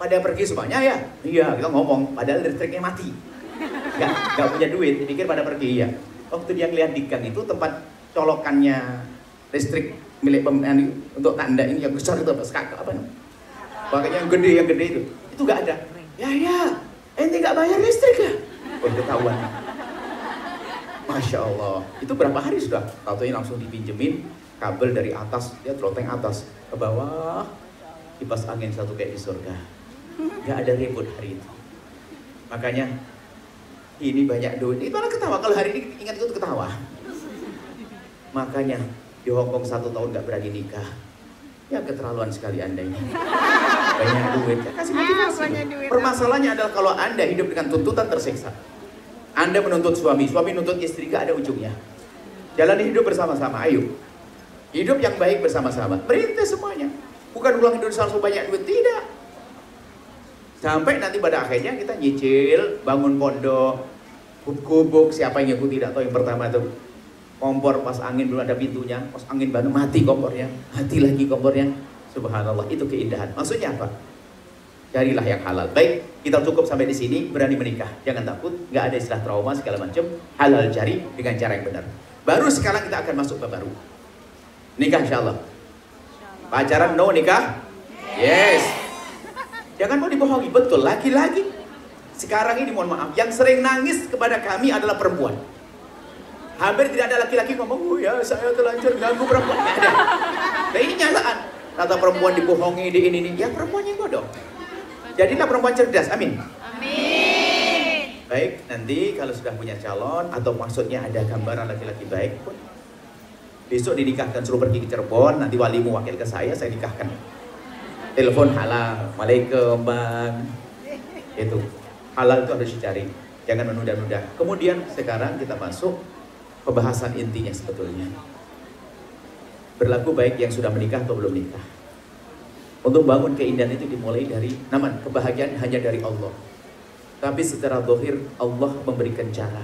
Pada pergi semuanya ya, iya kita ngomong, padahal listriknya mati, nggak punya duit, pikir pada pergi ya. Waktu dia ngeliat di gang itu tempat colokannya listrik milik untuk tanda ini yang besar itu apa nih? Makanya yang gede itu nggak ada. Ya, ente nggak bayar listrik ya? Oh ketahuan. Masya Allah, itu berapa hari sudah? Tahu-tahu langsung dipinjemin kabel dari atas, dia teroteng atas. ke bawah, kipas angin satu kayak di surga. Gak ada ribut hari itu. Makanya ini banyak duit. Itu orang ketawa, kalau hari ini ingat itu ketawa. Makanya di Hongkong 1 tahun gak berani nikah. Ya keterlaluan sekali Anda ini. Banyak duit, ya kasih motivasi. Permasalahannya adalah kalau Anda hidup dengan tuntutan tersiksa. Anda menuntut suami, suami menuntut istri, gak ada ujungnya. Jalani hidup bersama-sama, ayo. Hidup yang baik bersama-sama. Merintis semuanya. Bukan ulang hidup selalu banyak duit, tidak. Sampai nanti pada akhirnya kita nyicil, bangun pondok, gubuk, siapa yang aku tidak tahu yang pertama itu. Kompor pas angin dulu ada pintunya, pas angin baru mati kompornya, mati lagi kompornya. Subhanallah, itu keindahan. Maksudnya apa? Carilah yang halal. Baik, kita cukup sampai di sini. Berani menikah, jangan takut. Nggak ada istilah trauma segala macam. Halal cari dengan cara yang benar. Baru sekarang kita akan masuk ke baru. Nikah insya Allah. Pacaran no, nikah? Yes. Jangan mau dibohongi, betul. Laki-laki sekarang ini mohon maaf, yang sering nangis kepada kami adalah perempuan. Hampir tidak ada laki-laki ngomong, oh ya saya terlanjur ganggu perempuan. Nggak ada. Nah ini nyataan. Kata perempuan dibohongi, di ini. Ya perempuan yang bodoh. Jadilah perempuan cerdas, amin. Amin. Baik, nanti kalau sudah punya calon atau maksudnya ada gambaran laki-laki baik pun, besok dinikahkan, suruh pergi ke Cirebon, nanti walimu wakil ke saya nikahkan. Telepon halal, Waalaikumsalam bang. Itu halal itu harus dicari, jangan menunda-nunda. Kemudian sekarang kita masuk pembahasan intinya sebetulnya. Berlaku baik yang sudah menikah atau belum nikah. Untuk bangun keindahan itu dimulai dari naman, kebahagiaan hanya dari Allah. Tapi secara zahir Allah memberikan cara.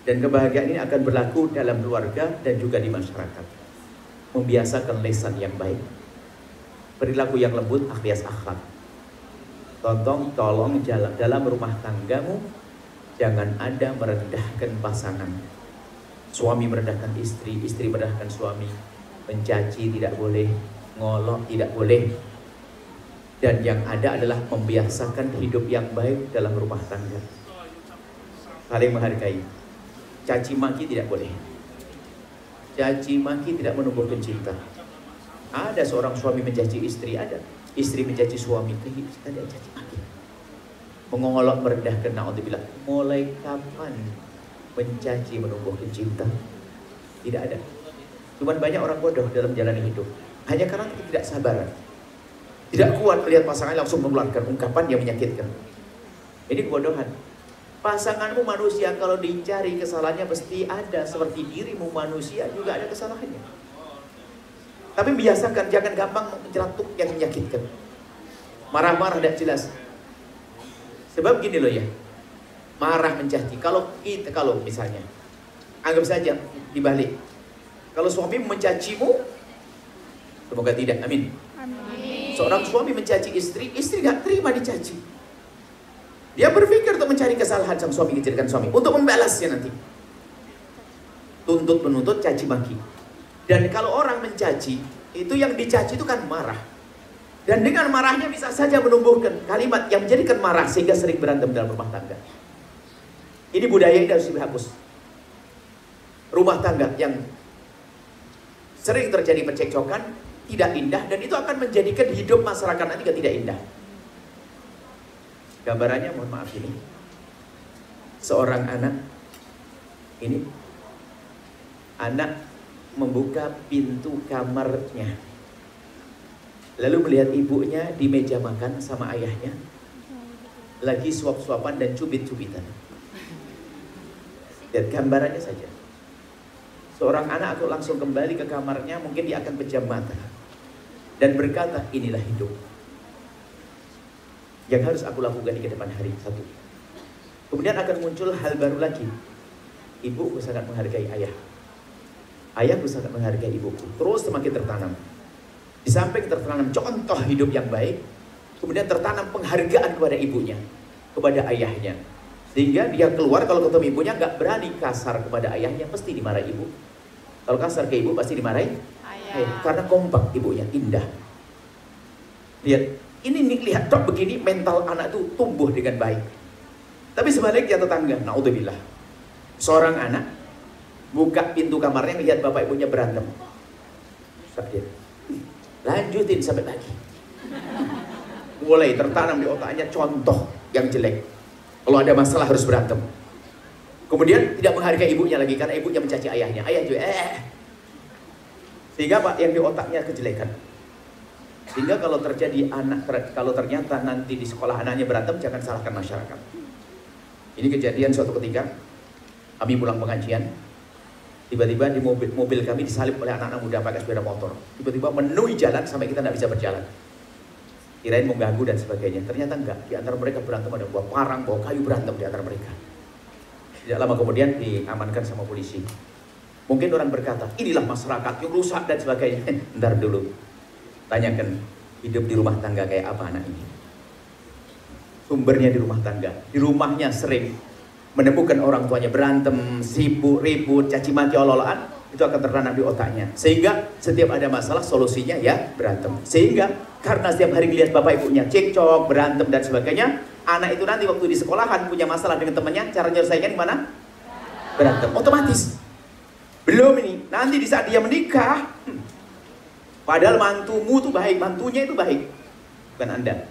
Dan kebahagiaan ini akan berlaku dalam keluarga dan juga di masyarakat. Membiasakan lisan yang baik, perilaku yang lembut, akhlak. Tolong dalam rumah tanggamu jangan ada merendahkan pasangan. Suami merendahkan istri, istri merendahkan suami. Mencaci tidak boleh, ngolok tidak boleh. Dan yang ada adalah membiasakan hidup yang baik dalam rumah tangga. Saling menghargai. Caci maki tidak boleh. Caci maki tidak menumbuhkan cinta. Ada seorang suami mencaci istri, ada. Istri mencaci suami, ada caci maki. Mengolok merendahkan, na'udzubillah. Mulai kapan mencaci menumbuhkan cinta? Tidak ada. Cuman banyak orang bodoh dalam jalan hidup. Hanya karena kita tidak sabar. Tidak kuat melihat pasangan langsung mengeluarkan ungkapan yang menyakitkan. Ini kebodohan. Pasanganmu manusia, kalau dicari kesalahannya pasti ada. Seperti dirimu manusia juga ada kesalahannya. Tapi biasakan, jangan gampang mencelatuk yang menyakitkan. Marah-marah tidak jelas. Sebab gini loh ya, marah mencaci. Kalau misalnya, anggap saja dibalik. Kalau suami mencacimu, semoga tidak, amin. Seorang suami mencaci istri, istri gak terima dicaci. Dia berpikir untuk mencari kesalahan sang suami, kecilkan suami, untuk membalasnya nanti. Tuntut menuntut, caci maki. Dan kalau orang mencaci, itu yang dicaci itu kan marah. Dan dengan marahnya bisa saja menumbuhkan kalimat yang menjadikan marah sehingga sering berantem dalam rumah tangga. Ini budaya yang harus dihapus. Rumah tangga yang sering terjadi percekcokan tidak indah, dan itu akan menjadikan hidup masyarakat nanti tidak indah. Gambarannya mohon maaf ini. Seorang anak membuka pintu kamarnya, lalu melihat ibunya di meja makan sama ayahnya lagi suap-suapan dan cubit-cubitan. Lihat gambarannya saja. Seorang anak atau langsung kembali ke kamarnya, mungkin dia akan pejam mata dan berkata, inilah hidup yang harus aku lakukan di kedepan hari. Satu. Kemudian akan muncul hal baru lagi. Ibuku sangat menghargai ayah. Ayahku sangat menghargai ibuku. Terus semakin tertanam. Di samping tertanam contoh hidup yang baik, kemudian tertanam penghargaan kepada ibunya, kepada ayahnya. Sehingga dia keluar kalau ketemu ibunya gak berani kasar kepada ayahnya, pasti dimarahi ibu. Kalau kasar ke ibu pasti dimarahi ayah. Karena kompak ibunya, indah. Lihat, lihat dok begini mental anak itu tumbuh dengan baik. Tapi sebaliknya tetangga, naudzubillah. Seorang anak buka pintu kamarnya, lihat bapak ibunya berantem. Sakit. lanjutin sampai pagi. Mulai tertanam di otaknya contoh yang jelek. Kalau ada masalah harus berantem. Kemudian tidak menghargai ibunya lagi karena ibunya mencaci ayahnya. Ayah juga Sehingga Pak, yang di otaknya kejelekan. Sehingga kalau terjadi kalau ternyata nanti di sekolah anaknya berantem, jangan salahkan masyarakat. Ini kejadian suatu ketika kami pulang pengajian, tiba-tiba di mobil kami disalip oleh anak-anak muda pakai sepeda motor. Tiba-tiba menuhi jalan sampai kita tidak bisa berjalan. Kirain mau ganggu dan sebagainya. Ternyata enggak. Di antara mereka berantem, ada bawa parang, bawa kayu, berantem di antara mereka. Tidak lama kemudian diamankan sama polisi. Mungkin orang berkata, inilah masyarakat yang rusak dan sebagainya. Bentar dulu. Tanyakan, hidup di rumah tangga kayak apa anak ini? Sumbernya di rumah tangga. Di rumahnya sering menemukan orang tuanya berantem, sibuk, ribut, caci maki, ololan. Itu akan tertanam di otaknya. Sehingga setiap ada masalah solusinya ya berantem. Sehingga karena setiap hari lihat bapak ibunya cekcok, berantem dan sebagainya, anak itu nanti waktu di sekolahan punya masalah dengan temannya, cara menyelesaikan gimana? Berantem. Otomatis. Belum ini, nanti di saat dia menikah, padahal mantumu itu baik, mantunya itu baik, bukan Anda.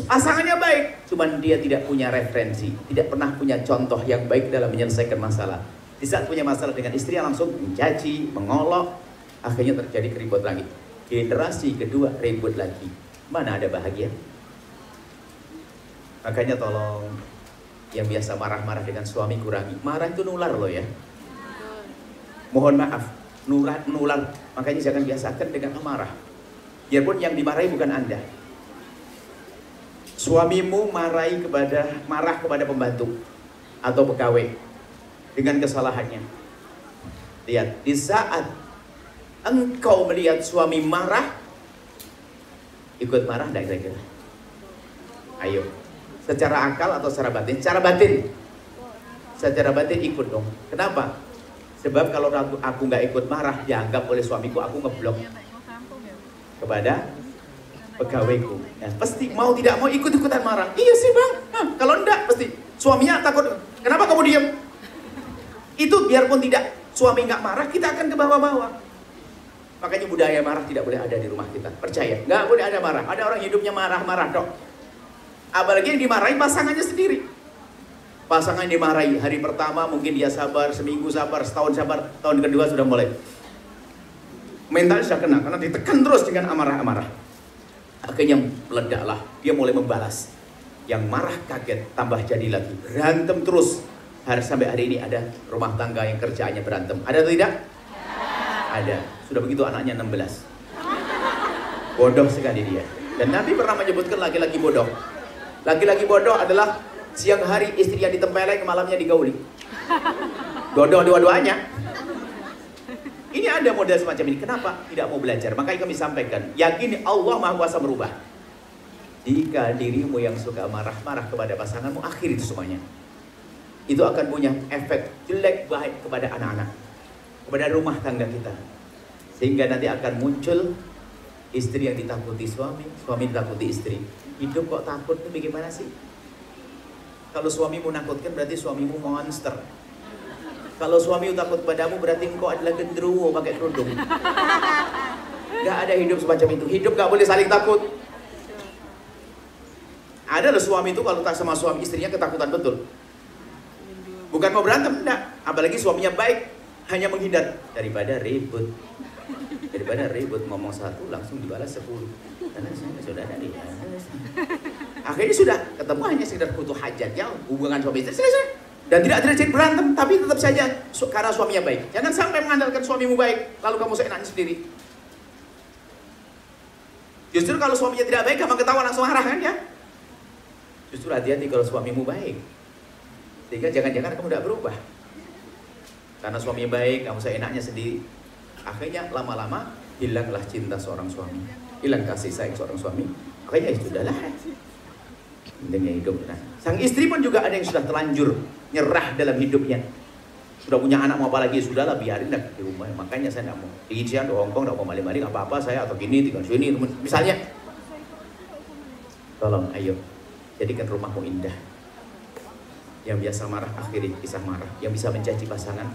Pasangannya baik, cuman dia tidak punya referensi, tidak pernah punya contoh yang baik dalam menyelesaikan masalah. Di saat punya masalah dengan istri langsung mencaci, mengolok, akhirnya terjadi keribut lagi. Generasi kedua ribut lagi. Mana ada bahagia? Makanya tolong yang biasa marah-marah dengan suami kurangi. Marah itu nular loh ya. Mohon maaf, nular. Makanya jangan biasakan dengan amarah. Biarpun yang dimarahi bukan Anda. Suamimu marah kepada pembantu atau pegawai dengan kesalahannya. Lihat, di saat engkau melihat suami marah, ikut marah enggak kira-kira? Ayo, secara akal atau secara batin? Secara batin. Secara batin ikut dong. Kenapa? Sebab kalau aku nggak ikut marah, dianggap oleh suamiku aku ngeblok kepada pegawaiku. Ya, pasti mau tidak mau ikut-ikutan marah. Iya sih bang. Kalau enggak pasti suaminya takut. Kenapa kamu diam? Itu biarpun tidak suami nggak marah, kita akan ke bawah-bawah. Makanya budaya marah tidak boleh ada di rumah kita. Percaya, nggak boleh ada marah. Ada orang hidupnya marah-marah dok. Apalagi yang dimarahi pasangannya sendiri. Pasangan yang dimarahi hari pertama mungkin dia sabar, seminggu sabar, setahun sabar, tahun kedua sudah mulai mentalnya sudah kena karena ditekan terus dengan amarah-amarah. Akhirnya meledaklah, dia mulai membalas. Yang marah kaget, tambah jadi lagi, berantem terus. Sampai hari ini ada rumah tangga yang kerjaannya berantem. Ada atau tidak? Ada. Sudah begitu anaknya 16. Bodoh sekali dia. Dan Nabi pernah menyebutkan laki-laki bodoh. Laki-laki bodoh adalah siang hari istrinya ditempeleng, malamnya digauli. Bodoh dua-duanya. Ini ada model semacam ini. Kenapa? Tidak mau belajar. Makanya kami sampaikan, yakini Allah Maha Kuasa merubah. Jika dirimu yang suka marah-marah kepada pasanganmu, akhiri itu semuanya. Itu akan punya efek jelek baik kepada anak-anak, kepada rumah tangga kita. Sehingga nanti akan muncul istri yang ditakuti suami, suami ditakuti istri. Hidup kok takut itu bagaimana sih? Kalau suamimu menakutkan berarti suamimu monster. Kalau suami takut padamu berarti engkau adalah genderuwo pakai kerudung. Gak ada hidup semacam itu. Hidup gak boleh saling takut. Ada loh suami itu kalau tak sama suami istrinya ketakutan betul. Bukan mau berantem, enggak. Apalagi suaminya baik, hanya menghindar. Daripada ribut ngomong satu langsung dibalas 10. Karena saya sudah ada dia. Akhirnya sudah ketemu hanya sekedar butuh hajat ya, hubungan suami istri selesai. Dan tidak terjadi berantem, tapi tetap saja karena suaminya baik. Jangan sampai mengandalkan suamimu baik, lalu kamu seenaknya sendiri. Justru kalau suaminya tidak baik, kamu ketawa langsung marah kan ya? Justru hati-hati kalau suamimu baik. Sehingga jangan-jangan kamu tidak berubah. Karena suami baik, kamu seenaknya sendiri. Akhirnya lama-lama hilanglah cinta seorang suami, hilang kasih sayang seorang suami. Akhirnya ya sudahlah, intinya hidup. Nah, sang istri pun juga ada yang sudah terlanjur nyerah dalam hidupnya. Sudah punya anak mau apa lagi, sudahlah biarin dah di rumah. Makanya saya tidak mau di Indonesia, di Hongkong, tidak mau maling-maling apa-apa saya atau gini tinggal sini. Misalnya, tolong ayo jadikan rumahmu indah. Yang biasa marah, akhiri kisah marah. Yang bisa mencaci pasangan,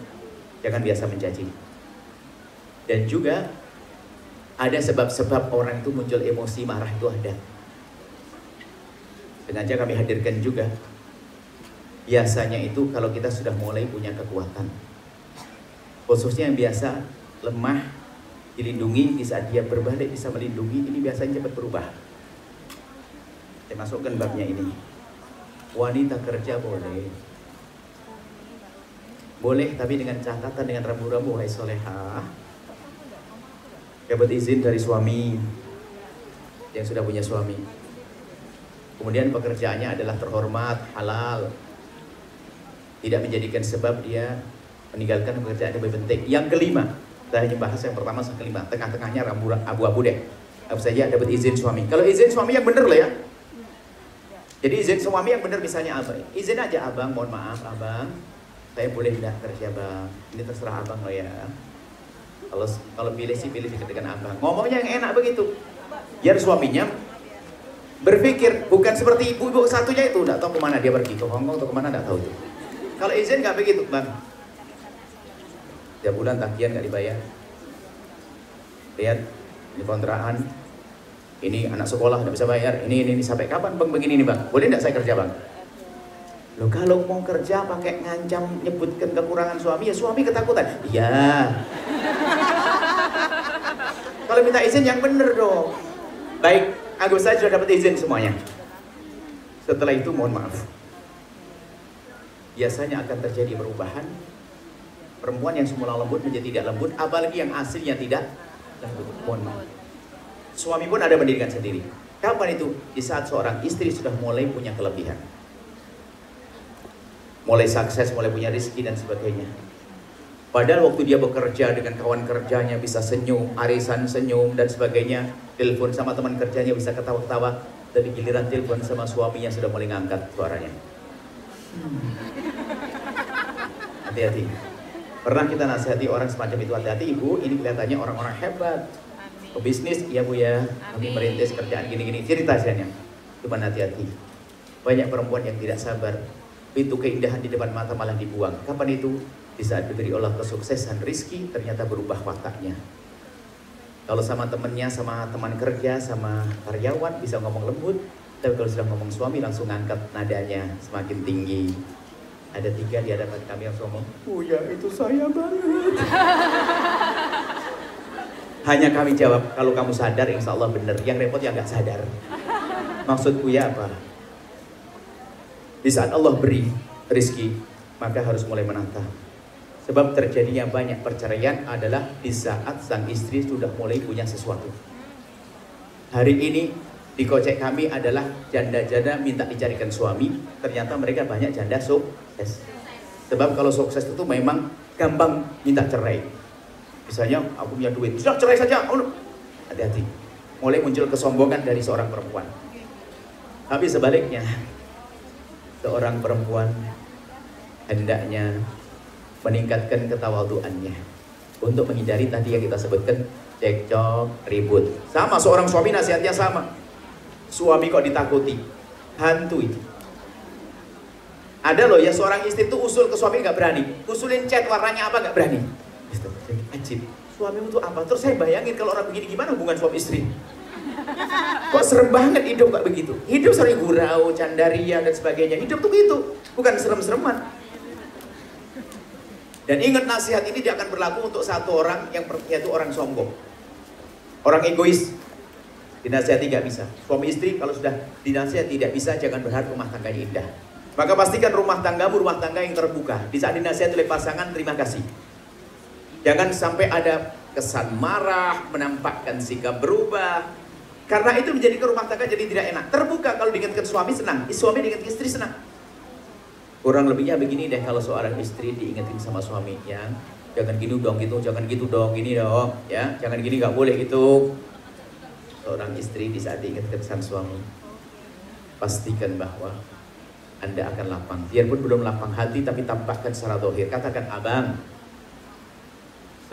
jangan biasa mencaci. Dan juga Ada sebab-sebab orang itu muncul emosi marah itu ada. Sengaja kami hadirkan juga. Biasanya itu kalau kita sudah mulai punya kekuatan, khususnya yang biasa lemah, dilindungi, di saat dia berbalik bisa melindungi, ini biasanya cepat berubah. Saya masukkan babnya ini. Wanita kerja boleh. Boleh, tapi dengan catatan, dengan rambu-rambu, hai solehah. Dapat izin dari suami yang sudah punya suami. Kemudian pekerjaannya adalah terhormat, halal. Tidak menjadikan sebab dia meninggalkan pekerjaan yang lebih penting. Yang kelima, kita hanya bahas yang pertama sampai kelima. Tengah-tengahnya abu-abu deh. Apa saja dapat izin suami. Kalau izin suami yang benar lah ya. Jadi izin suami yang benar, misalnya abang, izin aja abang, mohon maaf abang, saya boleh tidak kerja bang. Ini terserah abang loh ya. Kalau pilih sih pilih dengan abang. Ngomongnya yang enak begitu. Biar suaminya berpikir, bukan seperti ibu-ibu satunya itu, tidak tahu kemana dia pergi, ke Hongkong atau kemana tidak tahu itu. Kalau izin nggak begitu, bang. Tiap bulan tagihan nggak dibayar. Lihat, ini kontrakan, ini anak sekolah nggak bisa bayar, ini sampai kapan bang begini nih bang? Boleh nggak saya kerja bang? Loh kalau mau kerja pakai ngancam nyebutkan kekurangan suami, ya suami ketakutan. Iya. Kalau minta izin yang bener dong. Baik, anggap saya sudah dapat izin semuanya. Setelah itu mohon maaf. Biasanya akan terjadi perubahan. Perempuan yang semula lembut menjadi tidak lembut, apalagi yang aslinya tidak lembut. Mohon maaf. Suami pun ada pendidikan sendiri. Kapan itu? Di saat seorang istri sudah mulai punya kelebihan. Mulai sukses, mulai punya rezeki dan sebagainya. Padahal waktu dia bekerja dengan kawan kerjanya bisa senyum, arisan senyum dan sebagainya. Telepon sama teman kerjanya bisa ketawa-ketawa. Tapi giliran telepon sama suaminya sudah mulai ngangkat suaranya. Hati-hati. Pernah kita nasihati orang semacam itu, hati-hati ibu, ini kelihatannya orang-orang hebat. Pebisnis, iya bu ya, kami merintis kerjaan gini-gini. Cerita ceritanya. Cuma hati-hati. Banyak perempuan yang tidak sabar. Itu keindahan di depan mata malah dibuang. Kapan itu? Di saat diberi Allah kesuksesan rizki, ternyata berubah wataknya. Kalau sama temennya, sama teman kerja, sama karyawan bisa ngomong lembut, tapi kalau sudah ngomong suami langsung ngangkat nadanya semakin tinggi. Ada 3 di hadapan kami yang ngomong, oh ya itu saya banget. Hanya kami jawab, kalau kamu sadar insya Allah benar. Yang repot yang nggak sadar. Maksudku ya apa? Di saat Allah beri rezeki, maka harus mulai menata. Sebab terjadinya banyak perceraian adalah di saat sang istri sudah mulai punya sesuatu. Hari ini di kocek kami adalah janda-janda minta dicarikan suami, ternyata mereka banyak janda sukses. Sebab kalau sukses itu memang gampang minta cerai. Misalnya aku punya duit, sudah cerai saja. Hati-hati. Mulai muncul kesombongan dari seorang perempuan. Tapi sebaliknya, seorang perempuan hendaknya meningkatkan ketawaduannya untuk menghindari tadi yang kita sebutkan cekcok, ribut. Sama seorang suami nasihatnya sama. Suami kok ditakuti, hantu itu. Ada loh ya seorang istri itu usul ke suami nggak berani, usulin cat warnanya apa nggak berani. Ajib, suamimu tuh apa? Terus saya bayangin kalau orang begini gimana hubungan suami istri? Kok serem banget hidup gak begitu? Hidup sering gurau, candaria dan sebagainya. Hidup tuh gitu, bukan serem-sereman. Dan ingat nasihat ini dia akan berlaku untuk satu orang yang yaitu orang sombong, orang egois. Dinasihati gak bisa. Suami istri kalau sudah dinasihati tidak bisa, jangan berharap rumah tangganya indah. Maka pastikan rumah tanggamu rumah tangga yang terbuka. Di saat dinasihati oleh pasangan, terima kasih. Jangan sampai ada kesan marah, menampakkan sikap berubah. Karena itu menjadikan rumah tangga jadi tidak enak. Terbuka kalau diingatkan suami senang, suami diingatkan istri senang. Kurang lebihnya begini deh kalau seorang istri diingetin sama suaminya, jangan gitu dong gitu, jangan gitu dong, gini dong, ya, jangan gini nggak boleh gitu. Seorang istri di saat diingatkan sang suami, pastikan bahwa Anda akan lapang. Biarpun belum lapang hati, tapi tampakkan secara zahir. Katakan, abang,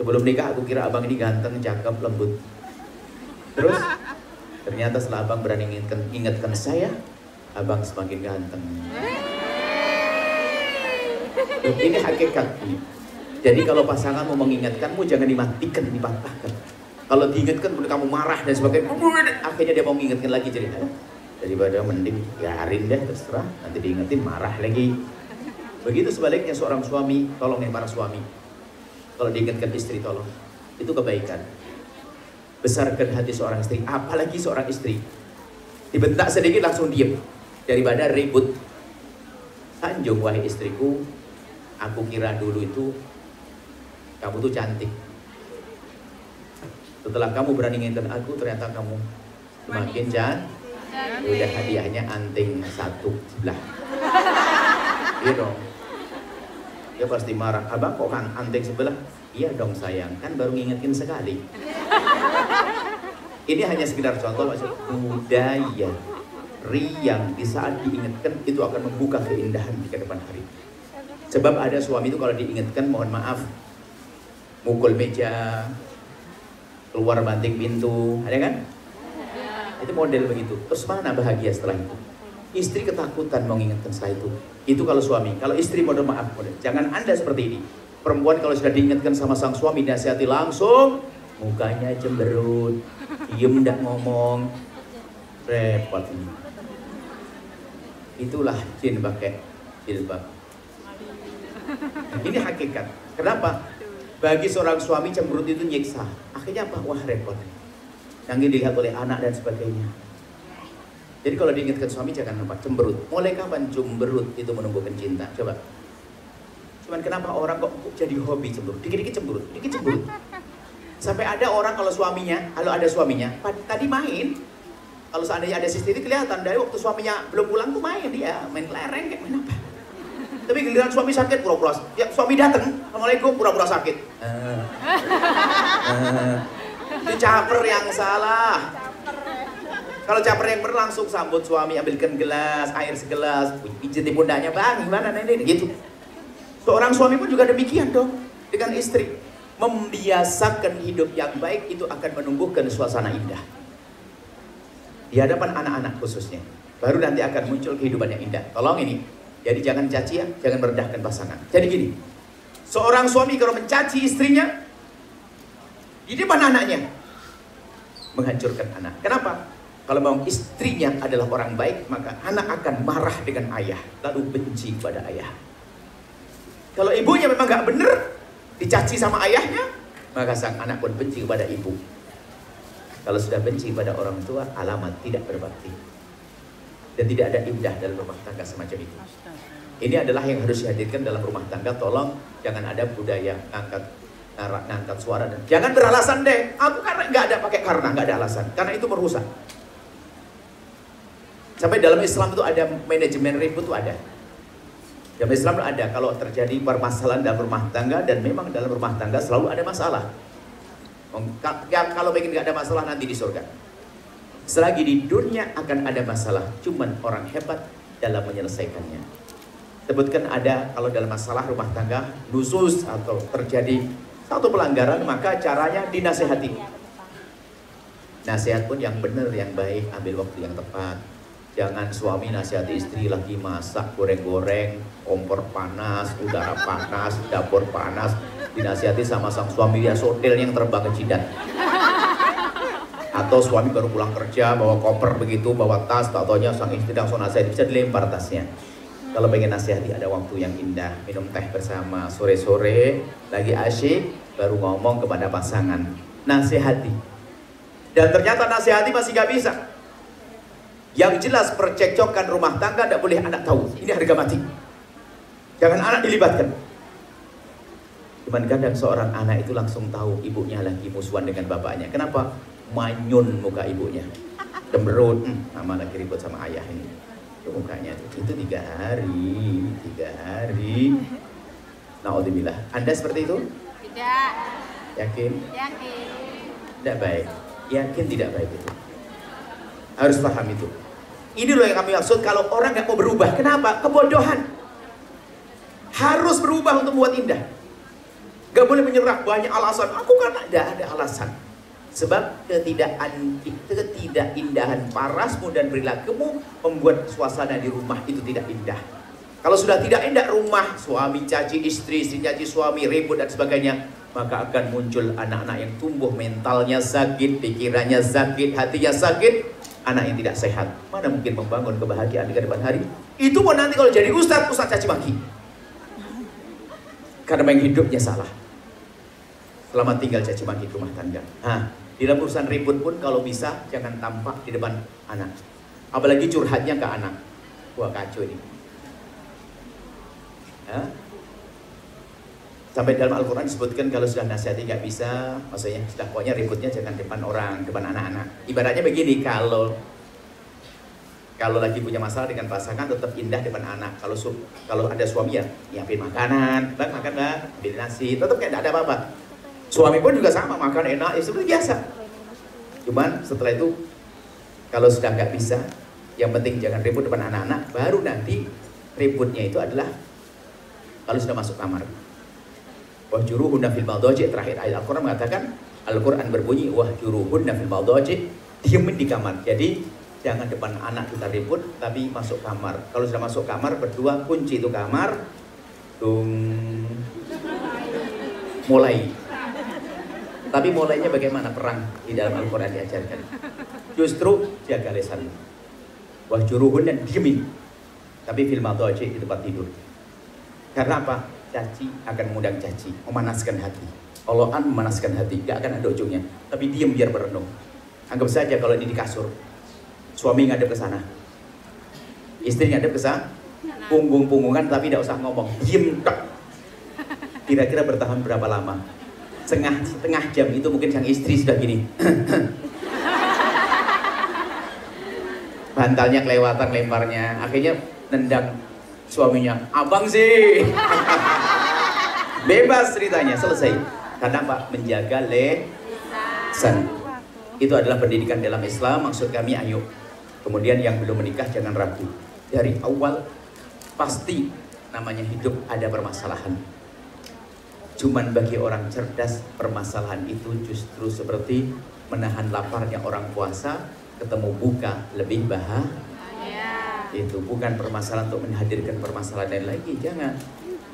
sebelum nikah aku kira abang ini ganteng, cakep, lembut. Terus ternyata setelah abang berani ingatkan saya, abang semakin ganteng. Ini hakikat ini. Jadi kalau pasanganmu mengingatkanmu jangan dimatikan, dipatahkan. Kalau diingatkan kamu marah dan sebagainya, akhirnya dia mau mengingatkan lagi cerita. Daripada mending biarin deh, terserah, nanti diingetin marah lagi. Begitu sebaliknya seorang suami, tolongin para suami. Kalau diingatkan istri tolong, itu kebaikan. Besarkan hati seorang istri, apalagi seorang istri. Dibentak sedikit langsung diem, daripada ribut. Sanjung wahai istriku, aku kira dulu itu kamu tuh cantik. Setelah kamu berani ngingetin aku, ternyata kamu semakin cantik. Udah hadiahnya anting satu sebelah. Iya dong. Dia pasti marah. Abang kok kan anting sebelah? Iya dong sayang, kan baru ngingetin sekali. Ini hanya sekedar contoh maksud budaya riang di saat diingatkan itu akan membuka keindahan di kedepan hari. Sebab ada suami itu kalau diingatkan mohon maaf mukul meja, keluar banting pintu, ada kan? Itu model begitu. Terus mana bahagia setelah itu? Istri ketakutan mau mengingatkan setelah itu. Itu kalau suami. Kalau istri mohon maaf, jangan Anda seperti ini. Perempuan kalau sudah diingatkan sama sang suami nasihati langsung, mukanya cemberut, diem ndak ngomong, repot ini. Itulah jin pakai jilbab. Ini hakikat. Kenapa? Bagi seorang suami cemberut itu nyiksa. Akhirnya apa? Wah repot. Yang dilihat oleh anak dan sebagainya. Jadi kalau diingatkan suami jangan lupa cemberut. Mulai kapan cemberut itu menumbuhkan cinta? Coba. Cuman kenapa orang kok jadi hobi cemberut? Dikit-dikit cemberut, dikit cemberut. Sampai ada orang kalau suaminya, kalau ada suaminya, tadi main. Kalau seandainya ada CCTV kelihatan dari waktu suaminya belum pulang tuh main dia, main kelereng kayak main apa. Tapi giliran suami sakit pura-pura. Ya suami datang, assalamualaikum pura-pura sakit. Itu caper yang salah. Kalau caper yang berlangsung sambut suami, ambilkan gelas, air segelas, pijit di pundaknya, bang gimana nenek gitu. Seorang suami pun juga demikian dong dengan istri. Membiasakan hidup yang baik itu akan menumbuhkan suasana indah di hadapan anak-anak khususnya. Baru nanti akan muncul kehidupan yang indah. Tolong ini. Jadi jangan caci ya, jangan merendahkan pasangan. Jadi gini, seorang suami kalau mencaci istrinya di depan anaknya, menghancurkan anak. Kenapa? Kalau memang istrinya adalah orang baik, maka anak akan marah dengan ayah, lalu benci kepada ayah. Kalau ibunya memang gak benar, dicaci sama ayahnya, maka sang anak pun benci kepada ibu. Kalau sudah benci pada orang tua, alamat tidak berbakti. Dan tidak ada indah dalam rumah tangga semacam itu. Ini adalah yang harus dihadirkan dalam rumah tangga. Tolong jangan ada budaya ngangkat suara dan jangan beralasan deh. Aku karena nggak ada pakai karena nggak ada alasan. Karena itu merusak. Sampai dalam Islam itu ada manajemen ribut itu ada. Dalam Islam itu ada kalau terjadi permasalahan dalam rumah tangga dan memang dalam rumah tangga selalu ada masalah. Kalau pengen nggak ada masalah nanti di surga. Selagi di dunia akan ada masalah, cuman orang hebat dalam menyelesaikannya. Sebutkan ada kalau dalam masalah rumah tangga nusus atau terjadi satu pelanggaran, maka caranya dinasehati. Nasihat pun yang benar, yang baik, ambil waktu yang tepat. Jangan suami nasihati istri lagi masak, goreng-goreng, kompor panas, udara panas, dapur panas. Dinasihati sama sang suami dia sotel yang terbang ke jidat. Atau suami baru pulang kerja, bawa koper begitu, bawa tas, tau-taunya sang istri langsung nasihati, bisa dilempar tasnya. Kalau pengen nasihati ada waktu yang indah, minum teh bersama, sore-sore, lagi asyik, baru ngomong kepada pasangan, nasihati. Dan ternyata nasihati masih gak bisa. Yang jelas percekcokan rumah tangga tidak boleh anak tahu. Ini harga mati. Jangan anak dilibatkan. Cuman kadang seorang anak itu langsung tahu ibunya lagi musuhan dengan bapaknya. Kenapa? Manyun muka ibunya. Cemberut, mama lagi ribut sama ayah ini. Itu mukanya itu 3 hari. Naudzubillah. Anda seperti itu? Tidak. Yakin? Yakin. Tidak baik. Yakin tidak baik itu. Harus paham itu. Ini loh yang kami maksud kalau orang nggak mau berubah. Kenapa? Kebodohan. Harus berubah untuk membuat indah. Gak boleh menyerah banyak alasan. Aku kan tidak ada alasan. Sebab ketidakindahan parasmu dan perilakumu membuat suasana di rumah itu tidak indah. Kalau sudah tidak indah rumah, suami caci istri, istri caci suami, ribut dan sebagainya, maka akan muncul anak-anak yang tumbuh mentalnya sakit, pikirannya sakit, hatinya sakit, anak yang tidak sehat. Mana mungkin membangun kebahagiaan di depan hari? Itu pun nanti kalau jadi ustadz caci maki. Karena memang hidupnya salah. Selama tinggal caci maki rumah tangga. Di dalam urusan ribut pun kalau bisa jangan tampak di depan anak. Apalagi curhatnya ke anak. Wah, kacau ini. Sampai dalam Al-Quran disebutkan kalau sudah nasihati nggak bisa, maksudnya sudah pokoknya ributnya jangan depan orang, depan anak-anak. Ibaratnya begini, kalau lagi punya masalah dengan pasangan tetap indah depan anak. Kalau ada suami ya nyiapin makanan, bang makan bang, ambil nasi, tetap kayak tidak ada apa-apa. Suami pun juga sama, makan enak, itu biasa. Cuman setelah itu kalau sudah nggak bisa, yang penting jangan ribut depan anak-anak. Baru nanti ributnya itu adalah kalau sudah masuk kamar. Wahjuruhunna fil madaji', terakhir ayat Al-Quran mengatakan, Al-Quran berbunyi wahjuruhunna fil madaji', diemin di kamar. Jadi jangan depan anak kita ribut, tapi masuk kamar. Kalau sudah masuk kamar berdua kunci itu kamar, mulai. Tapi mulainya bagaimana perang di dalam Al-Quran diajarkan. Justru jaga lisan. Wahjuruhunna diemin, tapi fil madaji' di tempat tidur. Karena apa? Caci akan mengundang caci, memanaskan hati. Oloan memanaskan hati, gak akan ada ujungnya. Tapi diam biar merenung. Anggap saja kalau ini di kasur, suami ngadep ke sana, istri ngadep ke sana, punggung-punggungan tapi tidak usah ngomong, diam tok. Kira-kira bertahan berapa lama? Setengah jam itu mungkin sang istri sudah gini. Bantalnya kelewatan lemparnya, akhirnya nendang suaminya, abang sih. Bebas ceritanya, selesai. Karena apa? Menjaga lisan. Itu adalah pendidikan dalam Islam. Maksud kami ayo. Kemudian yang belum menikah jangan ragu. Dari awal pasti namanya hidup ada permasalahan. Cuman bagi orang cerdas, permasalahan itu justru seperti menahan laparnya orang puasa, ketemu buka lebih bahagia. Itu bukan permasalahan untuk menghadirkan permasalahan lain lagi, jangan.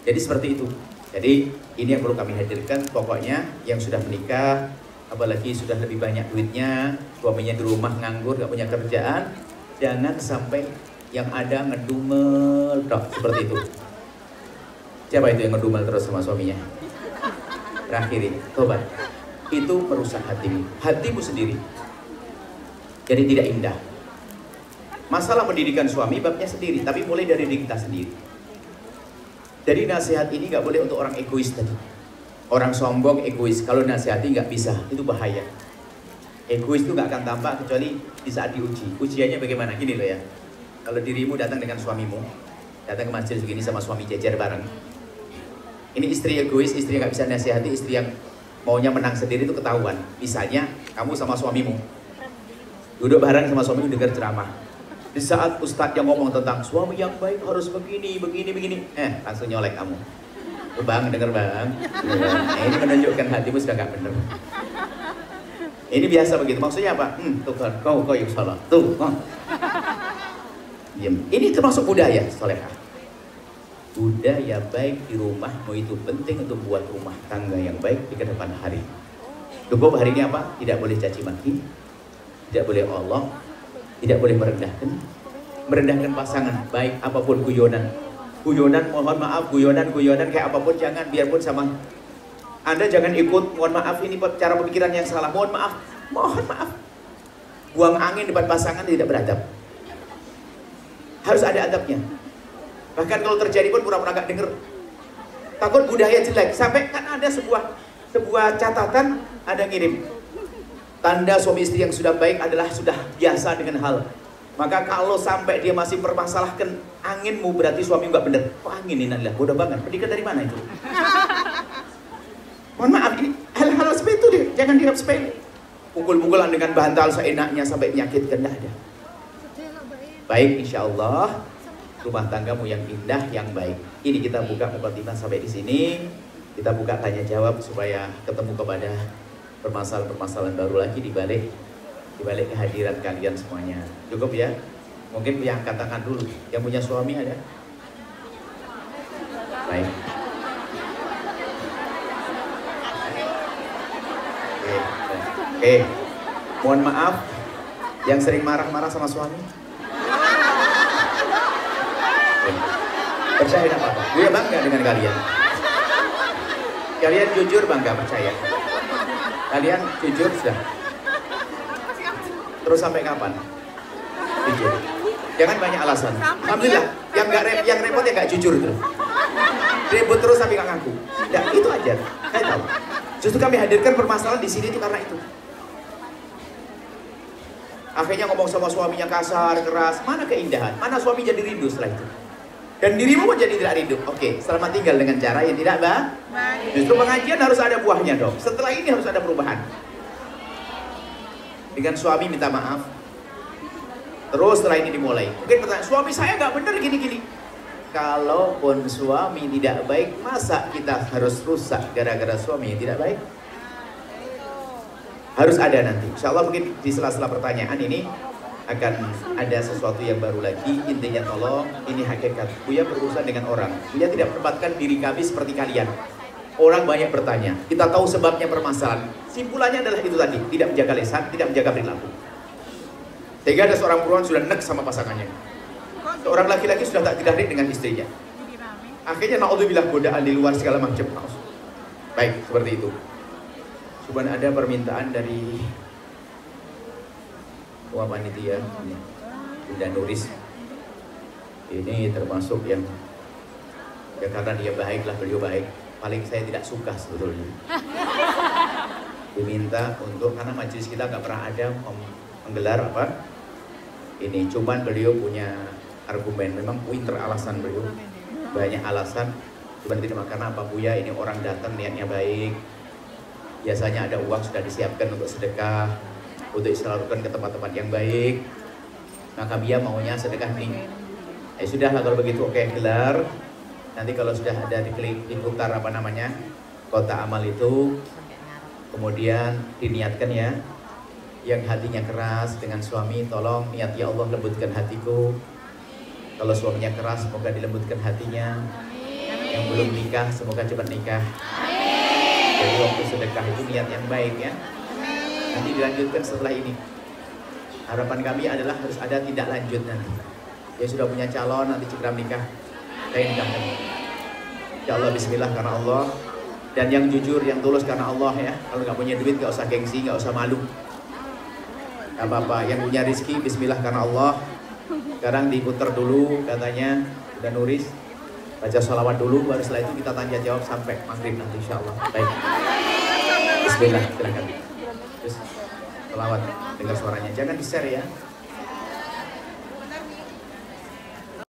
Jadi seperti itu. Jadi ini yang perlu kami hadirkan. Pokoknya yang sudah menikah, apalagi sudah lebih banyak duitnya, suaminya di rumah nganggur, gak punya kerjaan, jangan sampai yang ada ngedumel dok, seperti itu. Siapa itu yang ngedumel terus sama suaminya? Terakhir, tobat. Itu merusak hatimu sendiri. Jadi tidak indah. Masalah pendidikan suami babnya sendiri, tapi mulai dari diri kita sendiri. Jadi nasihat ini nggak boleh untuk orang egois tadi. Orang sombong egois, kalau nasihati nggak bisa, itu bahaya. Egois itu nggak akan tampak kecuali di saat diuji. Ujiannya bagaimana? Gini loh ya. Kalau dirimu datang dengan suamimu, datang ke masjid begini sama suami jejer bareng. Ini istri egois, istri yang nggak bisa nasihati, istri yang maunya menang sendiri itu ketahuan. Misalnya kamu sama suamimu duduk bareng sama suamimu dengar ceramah. Di saat ustadz yang ngomong tentang suami yang baik harus begini, langsung nyolek kamu. Tuh bang, denger bang. Nah, ini menunjukkan hatimu sudah gak benar. Ini biasa begitu. Maksudnya apa? Tuh kan, kau yang salah. Tuh. Diam. Ini termasuk budaya solehah. Budaya baik di rumahmu itu penting untuk buat rumah tangga yang baik di kedepan hari. Cukup hari ini apa? Tidak boleh caci maki, tidak boleh Allah, tidak boleh merendahkan pasangan, baik apapun guyonan, mohon maaf, guyonan kayak apapun jangan, biarpun sama Anda jangan ikut, mohon maaf ini cara pemikiran yang salah, mohon maaf, buang angin depan pasangan tidak beradab, harus ada adabnya. Bahkan kalau terjadi pun pura-pura gak denger, takut budaya jelek. Sampai kan ada sebuah catatan, ada ngirim, tanda suami istri yang sudah baik adalah sudah biasa dengan hal. Maka kalau sampai dia masih permasalahkan anginmu, berarti suami nggak bener. Kok angin ini adalah bodoh banget. Pendidikan dari mana itu? Mohon maaf, ini hal-hal seperti itu deh. Jangan dianggap sepele. Pukul-pukulan dengan bantal seenaknya sampai menyakitkan, tidak ada. Baik, insya Allah rumah tanggamu yang indah, yang baik. Ini kita buka mukadimah sampai di sini. Kita buka tanya jawab supaya ketemu kepada permasalahan-permasalahan baru lagi di balik kehadiran kalian semuanya. Cukup ya? Mungkin yang angkat tangan dulu. Yang punya suami ada? Baik. Oke. Mohon maaf yang sering marah-marah sama suami. Percaya apa? Gue bangga dengan kalian. Kalian jujur bangga, percaya. Kalian jujur sudah. Terus sampai kapan? Jujur. Jangan banyak alasan. Alhamdulillah, yang repot ya nggak jujur terus. Ribut terus tapi nggak ngaku. Ya itu aja. Saya tahu. Justru kami hadirkan permasalahan di sini itu karena itu. Akhirnya ngomong sama suaminya kasar, keras. Mana keindahan? Mana suami jadi rindu setelah itu? Dan dirimu pun jadi tidak rindu. Oke, selamat tinggal dengan cara yang tidak baik. Justru pengajian harus ada buahnya dong. Setelah ini harus ada perubahan. Dengan suami minta maaf. Terus setelah ini dimulai. Mungkin pertanyaan, suami saya nggak benar gini-gini. Kalaupun suami tidak baik, masa kita harus rusak gara-gara suami yang tidak baik? Harus ada nanti. Insya Allah mungkin di sela-sela pertanyaan ini akan ada sesuatu yang baru lagi. Intinya tolong, ini hakikat. Buya berurusan dengan orang. Buya tidak menempatkan diri kami seperti kalian. Orang banyak bertanya. Kita tahu sebabnya permasalahan. Simpulannya adalah itu tadi. Tidak menjaga lisan, tidak menjaga perilaku. Sehingga ada seorang perempuan sudah nek sama pasangannya. Seorang laki-laki sudah tak didahrik dengan istrinya. Akhirnya naudzubillah godaan di luar segala macam. Baik, seperti itu. Cuma ada permintaan dari Ketua Panitia Bunda Nuris. Ini termasuk yang ya karena dia baik lah, beliau baik. Paling saya tidak suka sebetulnya. Diminta untuk, karena majelis kita nggak pernah ada menggelar apa ini, cuman beliau punya argumen, memang pinter alasan beliau, banyak alasan, cuman tidak karena apa Buya, ini orang datang niatnya baik, biasanya ada uang sudah disiapkan untuk sedekah, untuk disalurkan ke tempat-tempat yang baik, maka Buya maunya sedekah nih. Ya sudah lah kalau begitu, oke, gelar. Nanti kalau sudah ada diputar apa namanya kota amal itu, kemudian diniatkan ya, yang hatinya keras dengan suami, tolong niat ya Allah lembutkan hatiku. Kalau suaminya keras, semoga dilembutkan hatinya. Yang belum nikah, semoga cepat nikah. Jadi waktu sedekah itu niat yang baik ya. Nanti dilanjutkan setelah ini. Harapan kami adalah harus ada tindak lanjut nanti. Dia sudah punya calon, nanti segera nikah. Saya nikahkan. Ya Allah, bismillah karena Allah. Dan yang jujur, yang tulus karena Allah ya. Kalau nggak punya duit, nggak usah gengsi, nggak usah malu. Gak apa-apa, yang punya rezeki bismillah karena Allah. Sekarang diputar dulu katanya udah Nuris, baca sholawat dulu, baru setelah itu kita tanya jawab sampai maghrib nanti insya Allah. Baik, bismillah, silakan. Terus sholawat, dengar suaranya, jangan di share ya.